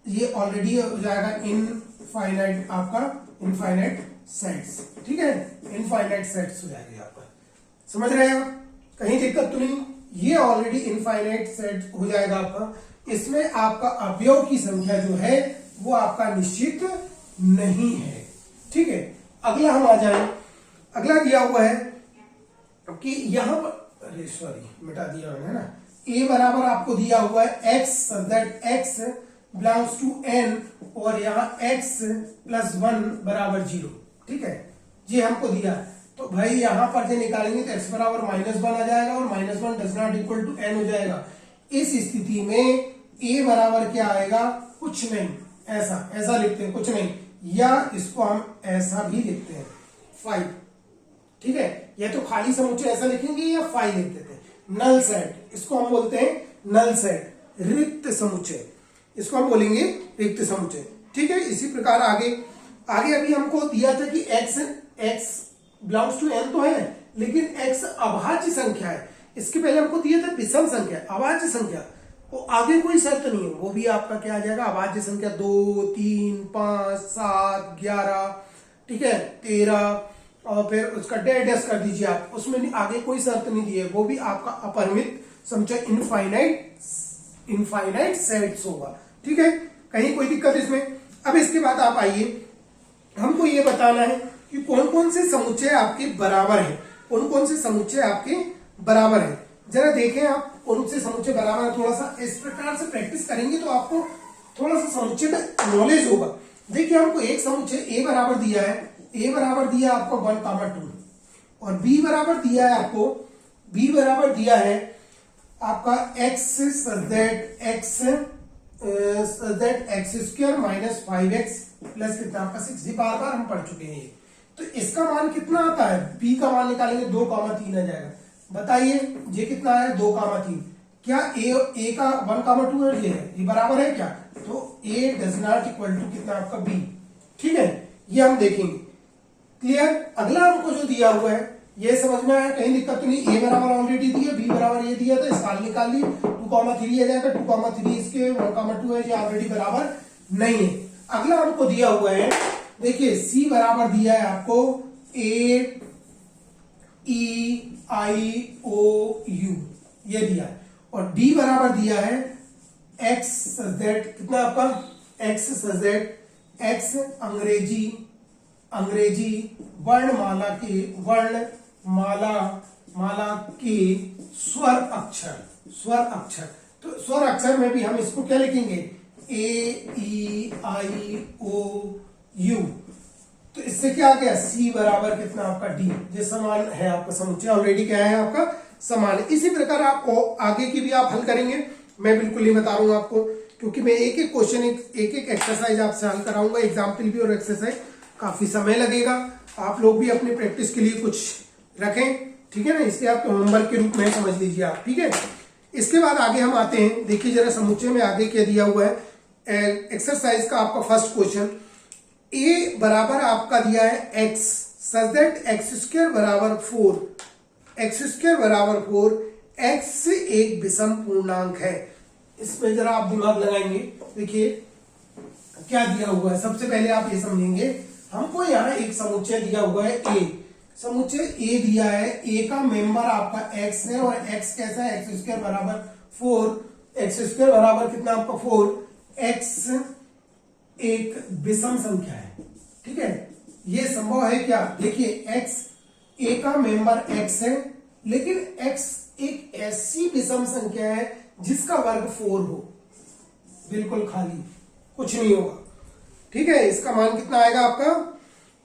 ये ऑलरेडी हो जाएगा इनफाइनाइट, आपका इनफाइनाइट सेट्स, ठीक है, इनफाइनाइट सेट्स हो जाएंगे आपका, समझ रहे हैं आप, कहीं दिक्कत तो नहीं, ये ऑलरेडी इनफाइनाइट सेट हो जाएगा आपका। इसमें आपका अवयव की संख्या जो है वो आपका निश्चित नहीं है, ठीक है। अगला हम आ जाए, अगला दिया हुआ है कि यहां पर, अरे सॉरी मिटा दिया है ना, a बराबर आपको दिया हुआ है x, that x belongs to n, और यहाँ x + 1 = 0, ठीक है, ये हमको दिया है। तो भाई यहां पर जो निकालेंगे तो x बराबर -1 आ जाएगा, और -1 does not equal to n हो जाएगा। इस स्थिति में a बराबर क्या आएगा, कुछ नहीं, ऐसा लिखते हैं, कुछ नहीं, या इसको हम ऐसा भी लिखते हैं 5, ठीक है, या तो खाली समुच्चय ऐसा लिखेंगे या 5 लिख देते हैं। नल सेट, इसको हम बोलते हैं नल सेट, रिक्त समुच्चय, इसको हम बोलेंगे रिक्त समुच्चय, ठीक है। इसी प्रकार आगे अभी हमको दिया था कि x बिलोंग्स टू n तो है, लेकिन x अभाज्य संख्या है। इसके पहले हमको दिया था विषम संख्या, अभाज्य संख्या, तो आगे कोई शर्त नहीं है, वो भी आपका क्या आ जाएगा, अभाज्य संख्या 2 3 5 7 11, ठीक है, 13, और फिर उसका डैश कर दीजिए आप, उसमें आगे कोई शर्त नहीं दी है, वो भी आपका अपरिमित समुच्चय इनफाइनाइट सेट्स होगा, ठीक है, कहीं कोई दिक्कत इसमें। अब इसके बाद आप आइए, हमको ये बताना है कि कौन कौन से समुच्चय आपके बराबर है, कौन कौन से समुच्चय आपके बराबर है। जरा देखें आप कौन से समुच्चय बराबर है, थोड़ा सा इस प्रकार से प्रैक्टिस करेंगे तो आपको थोड़ा सा समुच्चय का नॉलेज होगा। देखिए हमको एक समुच्चय a बराबर दिया है, a बराबर दिया आपको 1, 2, और b बराबर दिया है आपको, b बराबर दिया है आपका x, that x that x square minus 5x plus कितना आपका 6, ये बार बार हम पढ़ चुके हैं ये। तो इसका मान कितना आता है, b का मान निकालेंगे 2,3 आ जाएगा। बताइए ये कितना है 2,3, क्या a का 1,2 है, ये बराबर है क्या, तो a does not equal to कितना आपका b। ठीक है, ये हम देखेंगे। क्लियर। अगला हमको जो दिया हुआ है ये समझ में आया, कहीं दिक्कत तो नहीं। a बराबर ऑलरेडी दिया, b बराबर ये दिया था, इसका हल निकाल लिए, 2,3 आ जाएगा। 2,3 इसके 1,2 है, ये ऑलरेडी बराबर नहीं है। अगला हमको दिया हुआ है, देखिए c बराबर दिया है आपको a e i o u, ये दिया है, और d बराबर दिया है x सच दैट कितना आपका x सच दैट x अंग्रेजी वर्णमाला के स्वर अक्षर। तो स्वर अक्षर में भी हम इसको क्या लिखेंगे, a e i o u। तो इससे क्या आ गया, c बराबर कितना आपका d, ये समान है आपका समुच्चय, ऑलरेडी क्या है आपका समान है। इसी प्रकार आप आगे की भी आप हल करेंगे, मैं बिल्कुल नहीं बता रहा हूं आपको, क्योंकि मैं एक एक क्वेश्चन एक एक एक्सरसाइज आपसे हल कराऊंगा, एग्जाम्पल भी और एक्सरसाइज, काफी समय लगेगा। आप लोग भी अपनी प्रैक्टिस के लिए कुछ रखें, ठीक है ना, इसलिए आप होमवर्क के रूप में समझ लीजिए आप। ठीक है, इसके बाद आगे हम आते हैं, देखिए जरा समुच्चय में आगे क्या दिया हुआ है। एक्सरसाइज का आपका फर्स्ट क्वेश्चन, a बराबर आपका दिया है x such that x square बराबर 4, x एक विषम पूर्णांक है। इसमें जरा आप दिमाग लगाएंगे, देखिए क्या दिया हुआ है। सबसे पहले आप ये समझेंगे, हमको यहाँ एक समुच्चय दिया हुआ है a, समुच्चय a दिया है, a का मेंबर आपका x है, और x कैसा है, एक्स स्क्वायर बराबर 4, एक्स स्क्वायर बराबर कितना आपका 4, x एक विषम संख्या है। ठीक है, ये संभव है क्या, देखिए x a का मेंबर x है, लेकिन x एक ऐसी विषम संख्या है जिसका वर्ग 4 हो, बिल्कुल खाली, कुछ नहीं होगा। ठीक है, इसका मान कितना आएगा आपका,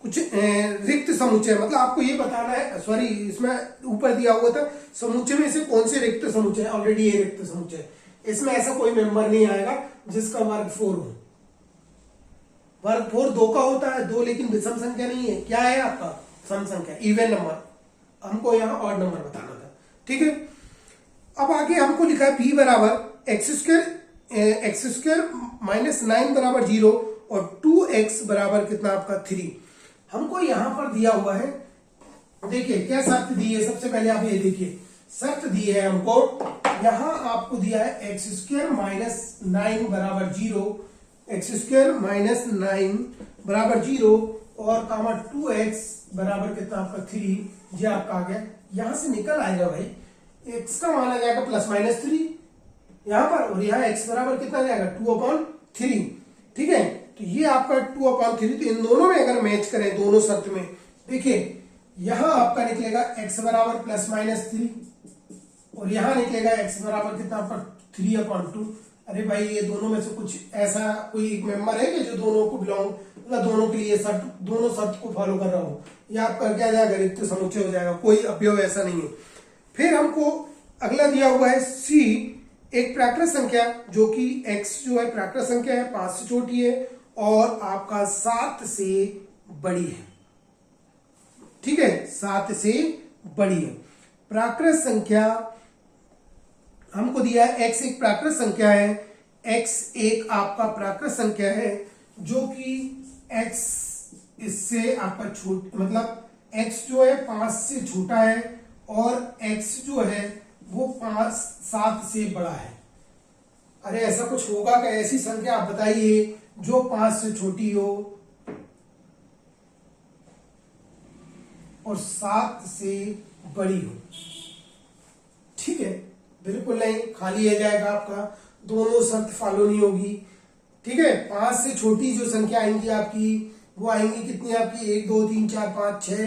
कुछ रिक्त समुच्चय, मतलब आपको ये बताना है, सॉरी इसमें ऊपर दिया हुआ था समुच्चय में से कौन से रिक्त समुच्चय, ऑलरेडी ये रिक्त समुच्चय, इसमें ऐसा कोई मेंबर नहीं आएगा जिसका वर्ग 4 हो। वर्ग 4 2 का होता है, 2 लेकिन विषम संख्या नहीं है, क्या है आपका सम संख्या, इवन नंबर, हमको यहाँ ऑड नंबर बताना था। ठीक है, अब आगे हमको लिखा है b बराबर एक्स स्क्वायर माइनस 9 बराबर 0 और 2x बराबर कितना आपका 3। हमको यहां पर दिया हुआ है, देखिए क्या शर्त दी है, सबसे पहले आप ये देखिए शर्त दी है हमको, यहां आपको दिया है एक्स स्क्वायर माइनस 9 बराबर 0, एक्स स्क्वायर माइनस 9 बराबर 0 और कामा 2x बराबर कितना आपका 3, ये आपका आ गया। यहां से निकल आएगा भाई, x का मान आ जाएगा प्लस माइनस 3 यहां पर, और यहाँ x बराबर कितना आ जाएगा 2/3। ठीक है, तो ये आपका 2/3, तो इन दोनों में अगर मैच करें, दोनों शर्त में, देखिए यहां आपका निकलेगा x बराबर प्लस माइनस 3 और यहां निकलेगा x बराबर कितना आपका 3/2। अरे भाई ये दोनों में से कुछ ऐसा कोई एक मेंबर है कि जो दोनों को बिलोंग, मतलब दोनों के लिए शर्त, दोनों शर्त को फॉलो कर रहा हो, या आपका क्या जाएगा रिक्त समुच्चय हो जाएगा, कोई अवयव ऐसा नहीं है। फिर हमको अगला दिया हुआ है c, एक प्राकृत संख्या जो कि x जो है प्राकृत संख्या है, 5 से छोटी है और आपका 7 से बड़ी है। ठीक है, 7 से बड़ी है। प्राकृत संख्या हमको दिया है, x एक प्राकृत संख्या है, x एक आपका प्राकृत संख्या है जो कि x इससे आपका छोटा, मतलब x जो है 5 से छोटा है और x जो है वो 7 से बड़ा है। अरे ऐसा कुछ होगा क्या, ऐसी संख्या आप बताइए जो 5 से छोटी हो और 7 से बड़ी हो। ठीक है, बिल्कुल नहीं, खाली आ जाएगा आपका, दोनों शर्त फॉलो नहीं होगी। ठीक है, 5 से छोटी जो संख्या आएंगी आपकी वो आएंगी कितनी आपकी 1 2 3 4 5 6,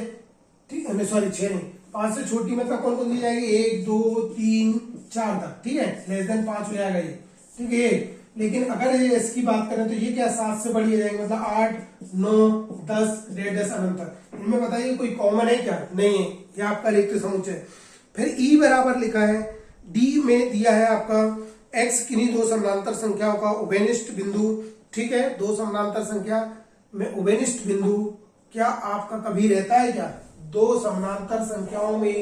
ठीक है, सॉरी 6 नहीं, 5 से छोटी मतलब कौन कौन सी जाएगी 1 2 3 4 तक। ठीक है, लेस देन 5 हो जाएगा ये। ठीक है, लेकिन अगर ये इसकी बात करें तो ये क्या 7 से बड़ी हो जाएगी, मतलब 8 9 10 10 अनंत तक। इनमें बताइए कोई कॉमन है क्या, नहीं है, ये आपका रिक्त समुच्चय। फिर ई बराबर लिखा है, डी में दिया है आपका एक्स किन्हीं दो समानांतर संख्याओं का उभयनिष्ठ बिंदु, ठीक है, दो समानांतर संख्या में उभयनिष्ठ बिंदु क्या आपका कभी रहता है क्या? दो समानांतर संख्याओं में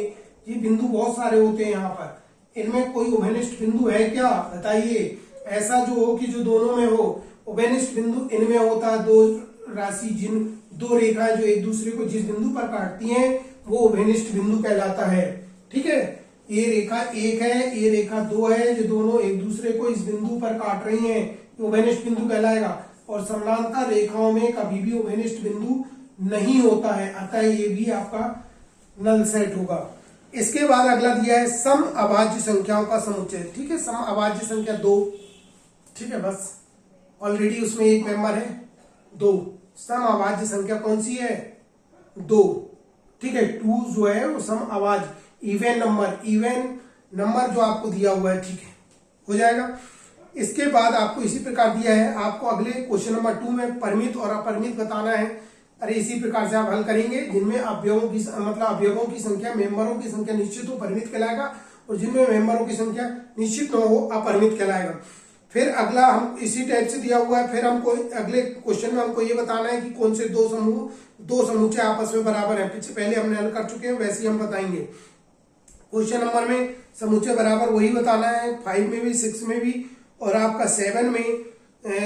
ये बिंदु बहुत सारे होते हैं, यहाँ पर इनमें कोई उभयनिष्ठ बिंदु है क्या? बताइए। ऐसा जो हो कि जो दोनों में हो उभयनिष्ठ बिंदु इनमें होता है। दो राशि जिन दो रेखाएं जो एक दूसरे को जिस बिंदु पर काटती हैं वो उभयनिष्ठ बिंदु कहलाता है, ठीक है। ये रेखा एक है, ये रेखा दो है, जो दोनों एक दूसरे को इस बिंदु पर काट रही हैं, ये उभयनिष्ठ बिंदु कहलाएगा। और समानांतर रेखाओं में कभी भी उभयनिष्ठ बिंदु नहीं होता है, अतः ये भी आपका नल सेट होगा। इसके बाद अगला दिया है सम अभाज्य संख्याओं का समुच्चय, ठीक है। सम अभाज्य संख्या दो, ठीक है, बस ऑलरेडी उसमें एक मेंबर है दो। सम अभाज्य संख्या कौन सी है? दो, ठीक है। टू जो है वो सम अभाज्य इवन नंबर जो आपको दिया हुआ है, ठीक है, हो जाएगा। इसके बाद आपको इसी प्रकार दिया है, आपको अगले क्वेश्चन नंबर 2 में परिमित और अपरिमित बताना है। अरे इसी प्रकार से आप हल करेंगे, जिनमें अवयवों की मतलब अवयवों की संख्या, मेंबरों की संख्या निश्चित हो परिमित कहलाएगा, और जिनमें मेंबरों की संख्या निश्चित न हो अपरिमित कहलाएगा। फिर अगला हम इसी टाइप से दिया हुआ है, फिर हमको अगले क्वेश्चन में हमको ये बताना है कि कौन से दो समुच्चय आपस में बराबर है। पहले हमने हल कर चुके हैं, वैसे ही हम बताएंगे। क्वेश्चन नंबर में समुच्चय बराबर वही बताना है, 5 में भी 6 में भी, और आपका 7 में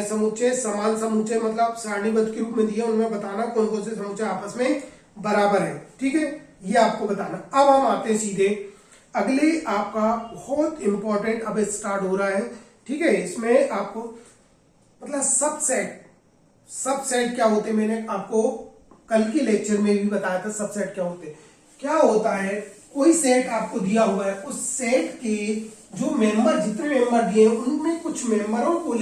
समुच्चय समान समुच्चय मतलब सारणीबद्ध के रूप में दिया, उनमें बताना कौन कौन से समुच्चय आपस में बराबर है, ठीक है, ये आपको बताना। अब हम आते हैं सीधे अगले, आपका बहुत इंपॉर्टेंट अब स्टार्ट हो रहा है, ठीक है। इसमें आपको मतलब सबसेट क्या होते हैं, मैंने आपको कल के लेक्चर में भी बताया था सबसेट क्या होते हैं। क्या होता है, कोई सेट आपको दिया हुआ है, उस सेट के जो मेंबर, जितने मेंबर दिए हैं उनमें कुछ मेंबरों को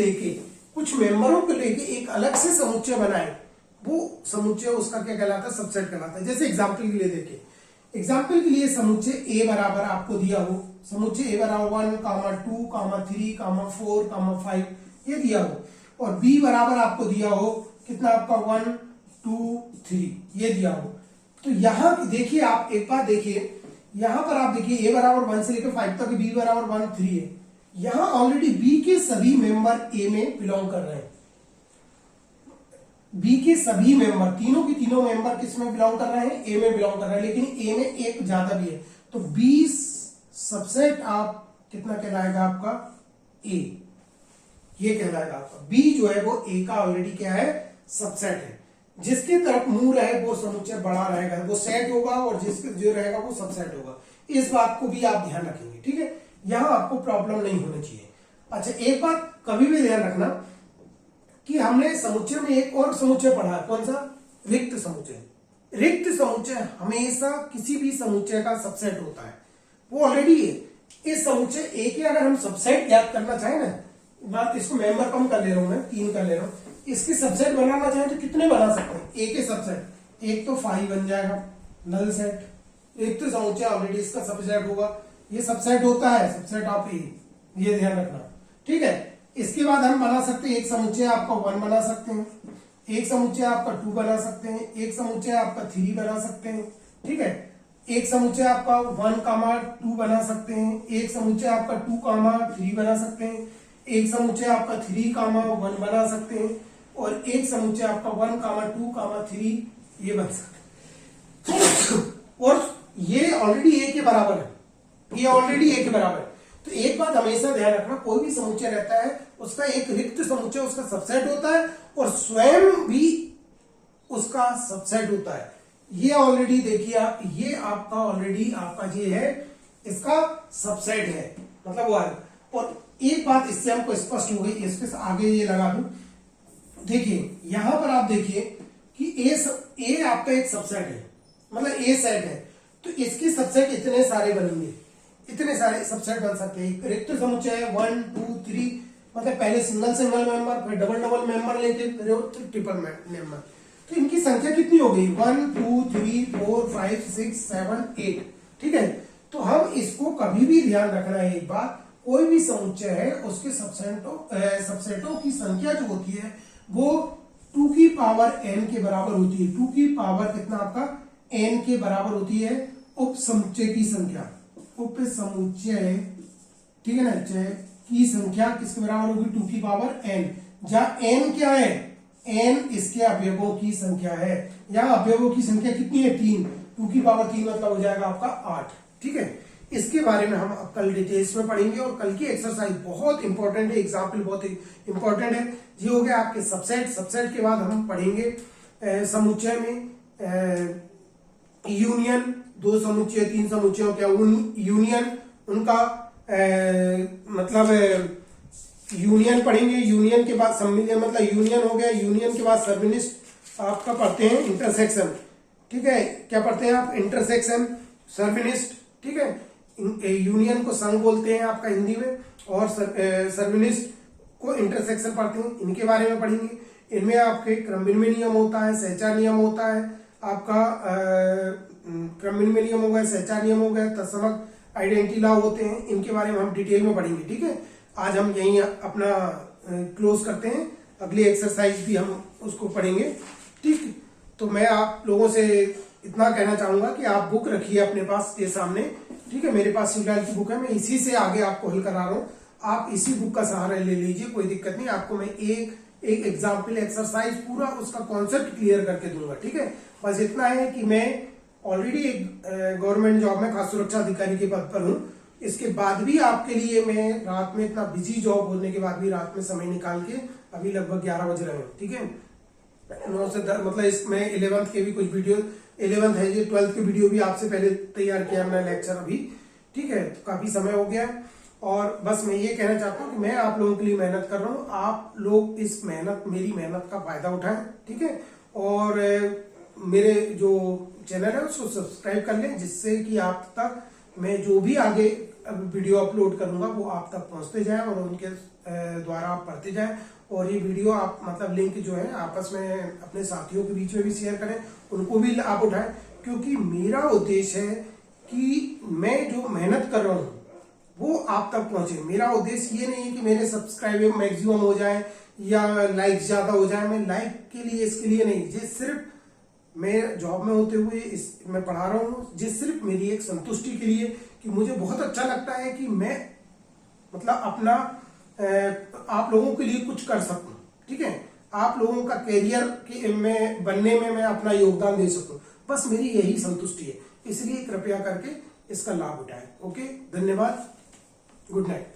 लेके एक अलग से समुच्चय बनाए, वो समुच्चय उसका क्या कहलाता है? सबसेट कहलाता है। जैसे एग्जांपल के लिए देखिए, एग्जाम्पल के लिए समुच्चय ए बराबर आपको दिया हो, समुच्चय ए बराबर 1, 2, 3, 4, 5 ये दिया हो, और बी बराबर आपको दिया हो कितना? आपका 1, 2, 3 ये दिया हो। तो यहां देखिए, आप एक बार देखिए, यहां पर आप देखिए ए बराबर 1 से लेकर 5 तक, बी बराबर 1, 3 है। यहां ऑलरेडी बी के सभी मेंबर ए में बिलोंग कर रहे हैं। बी के सभी मेंबर, तीनों के तीनों मेंबर किस में बिलोंग कर रहे हैं? ए में बिलोंग कर रहे हैं, लेकिन ए में एक ज्यादा भी है, तो बी सबसेट आप कितना कहलाएगा आपका? ए, ये कहलाएगा आपका बी जो है वो ए का ऑलरेडी क्या है? सबसेट है। जिसके तरफ मुंह रहे वो समुच्चय बड़ा रहेगा, वो सेट होगा, और जिसके जो रहेगा वो सबसेट होगा। इस बात को भी आप ध्यान रखेंगे, ठीक है, यहां आपको प्रॉब्लम नहीं होनी चाहिए। अच्छा, एक बात कभी भी ध्यान रखना कि हमने समुच्चय में एक और समुच्चय पढ़ा है, कौन सा? रिक्त समुच्चय। रिक्त समुच्चय हमेशा किसी भी समुच्चय का सबसेट होता है, वो ऑलरेडी है। इस समुच्चय ए के अगर हम सबसेट ज्ञात करना चाहें ना, बात इसको मेंबर कम कर ले रहा हूं मैं, 3 कर ले रहा हूं, इसके सबसेट बनाना चाहें तो कितने बना सकते हैं? ए के सबसेट एक तो 5 बन जाएगा, नल सेट। एक तो समुच्चय ऑलरेडी इसका सबसेट होगा, ये सबसेट होता है, सबसेट ऑफ ए, ये ध्यान रखना, ठीक है। इसके बाद हम बना सकते हैं, एक समुच्चय आपका 1 बना सकते हैं, एक समुच्चय आपका 2 बना सकते हैं, एक समुच्चय आपका 3 बना सकते हैं, ठीक है। एक समुच्चय आपका 1, 2 बना सकते हैं, एक समुच्चय आपका 2, 3 बना सकते हैं, एक समुच्चय आपका 3, 1 बना सकते हैं, और एक समुच्चय आपका 1, 2, 3 ये बन सकते हैं। और ये ऑलरेडी ए के बराबर है, ये ऑलरेडी ए के बराबर है। तो एक बात हमेशा ध्यान रखना, कोई भी समुच्चय रहता है उसका एक रिक्त समुच्चय उसका सबसेट होता है, और स्वयं भी उसका सबसेट होता है। ये ऑलरेडी देखिए आप, ये आपका ऑलरेडी आपका ये है, इसका सबसेट है, मतलब वो है। और एक बात इससे हमको स्पष्ट हो गई, इसके आगे ये लगा दूं, देखिए यहां पर आप देखिए कि ए आपका एक सबसेट है, मतलब ए सेट है, तो इसके सबसेट इतने सारे बनेंगे, इतने सारे सबसेट बन सकते हैं। रिक्त समुच्चय है 1, 2, 3, मतलब पहले सिंगल मेंबर, फिर डबल मेंबर लेके ट्रिपल मेंबर, तो इनकी संख्या कितनी हो गई? 1, 2, 3, 4, 5, 6, 7, 8, ठीक है। तो हम इसको कभी भी ध्यान रखना है एक बात, कोई भी समुच्चय है उसके सबसेटों की संख्या जो होती है वो 2 की पावर n के बराबर होती है। 2 की पावर कितना आपका? n के बराबर होती है उप समुच्चय की संख्या, उप समुच्चय, ठीक है ना, चाहे की संख्या किसके बराबर होगी, 2 की पावर n, जहां n क्या है, n इसके अवयवों की संख्या है। यहाँ अवयवों की संख्या कितनी है, 3, 2 की पावर 3 मतलब हो जाएगा आपका 8। ठीक है, इसके बारे में हम कल डिटेल्स में पढ़ेंगे। और कल की एक्सरसाइज बहुत इंपॉर्टेंट है, एग्जाम्पल बहुत इंपॉर्टेंट है। ये हो गया आपके सबसेट। सबसेट के बाद हम पढ़ेंगे समुच्चय में यूनियन, 2 समुच्चय 3 समुच्चयों क्या यूनियन, उनका मतलब यूनियन पढ़ेंगे। यूनियन के बाद सम्मिलन, मतलब यूनियन हो गया, यूनियन के बाद सर्वनिष्ठ आपका पढ़ते हैं इंटरसेक्शन। ठीक है, क्या पढ़ते हैं आप, इंटरसेक्शन, सर्वनिष्ठ। ठीक है, यूनियन को संघ बोलते हैं आपका हिंदी में, और सर्वनिष्ठ को इंटरसेक्शन पढ़ते हैं। इनके बारे में पढ़ेंगे। इनमें आपके क्रम विनिमय नियम होता है, सहचार नियम होता है, आपका क्रम विनिमय नियम हो गया, सहचार नियम हो गया, तत्समक आइडेंटिटी लॉ होते हैं। इनके बारे में हम डिटेल में पढ़ेंगे। ठीक है, आज हम यही अपना क्लोज करते हैं, अगली एक्सरसाइज भी हम उसको पढ़ेंगे। ठीक, तो मैं आप लोगों से इतना कहना चाहूंगा कि आप बुक रखिए अपने पास ये सामने। ठीक है, मेरे पास शिवलाल की बुक है, मैं इसी से आगे आपको हल करा रहा हूँ। आप इसी बुक का सहारा ले लीजिए, कोई दिक्कत नहीं। आपको मैं एक एग्जाम्पल एक्सरसाइज पूरा उसका कॉन्सेप्ट क्लियर करके दूंगा। ठीक है, बस इतना है कि मैं ऑलरेडी एक गवर्नमेंट जॉब में खाद्य सुरक्षा अधिकारी के पद पर हूँ। इसके बाद भी आपके लिए मैं रात में, इतना बिजी जॉब होने के बाद भी रात में समय निकाल के, अभी लगभग 11 बज रहे हैं। ठीक है, 9 से 10, मतलब इसमें 11th के भी कुछ वीडियो, 11th है ये, 12th के वीडियो भी आपसे पहले तैयार किया मैंने लेक्चर अभी। ठीक है, तो काफी समय हो गया। और बस मैं ये कहना चाहता हूँ कि मैं आप लोगों के लिए मेहनत कर रहा हूँ, आप लोग इस मेहनत, मेरी मेहनत का फायदा उठाएं। ठीक है, और मेरे जो चैनल है उसको सब्सक्राइब कर लें, जिससे कि आप तक मैं जो भी आगे वीडियो अपलोड करूंगा वो आप तक पहुंचते जाए और उनके द्वारा आप पढ़ते जाए। और ये वीडियो आप, मतलब लिंक जो है आपस में अपने साथियों के बीच में भी शेयर करें, उनको भी लाभ उठाएं। क्योंकि मेरा उद्देश्य है कि मैं जो मेहनत कर रहा हूं वो आप तक पहुंचे। मेरा उद्देश्य ये नहीं है कि मेरे सब्सक्राइबर मैक्सिमम हो जाए या लाइक ज्यादा हो जाए। मैं लाइक के लिए, इसके लिए नहीं, ये सिर्फ मैं जॉब में होते हुए मैं पढ़ा रहा हूँ, जिस सिर्फ मेरी एक संतुष्टि के लिए, कि मुझे बहुत अच्छा लगता है कि मैं मतलब अपना आप लोगों के लिए कुछ कर सकूं। ठीक है, आप लोगों का कैरियर में बनने में मैं अपना योगदान दे सकूं, बस मेरी यही संतुष्टि है। इसलिए कृपया करके इसका लाभ उठाएं। ओके, धन्यवाद, गुड नाइट।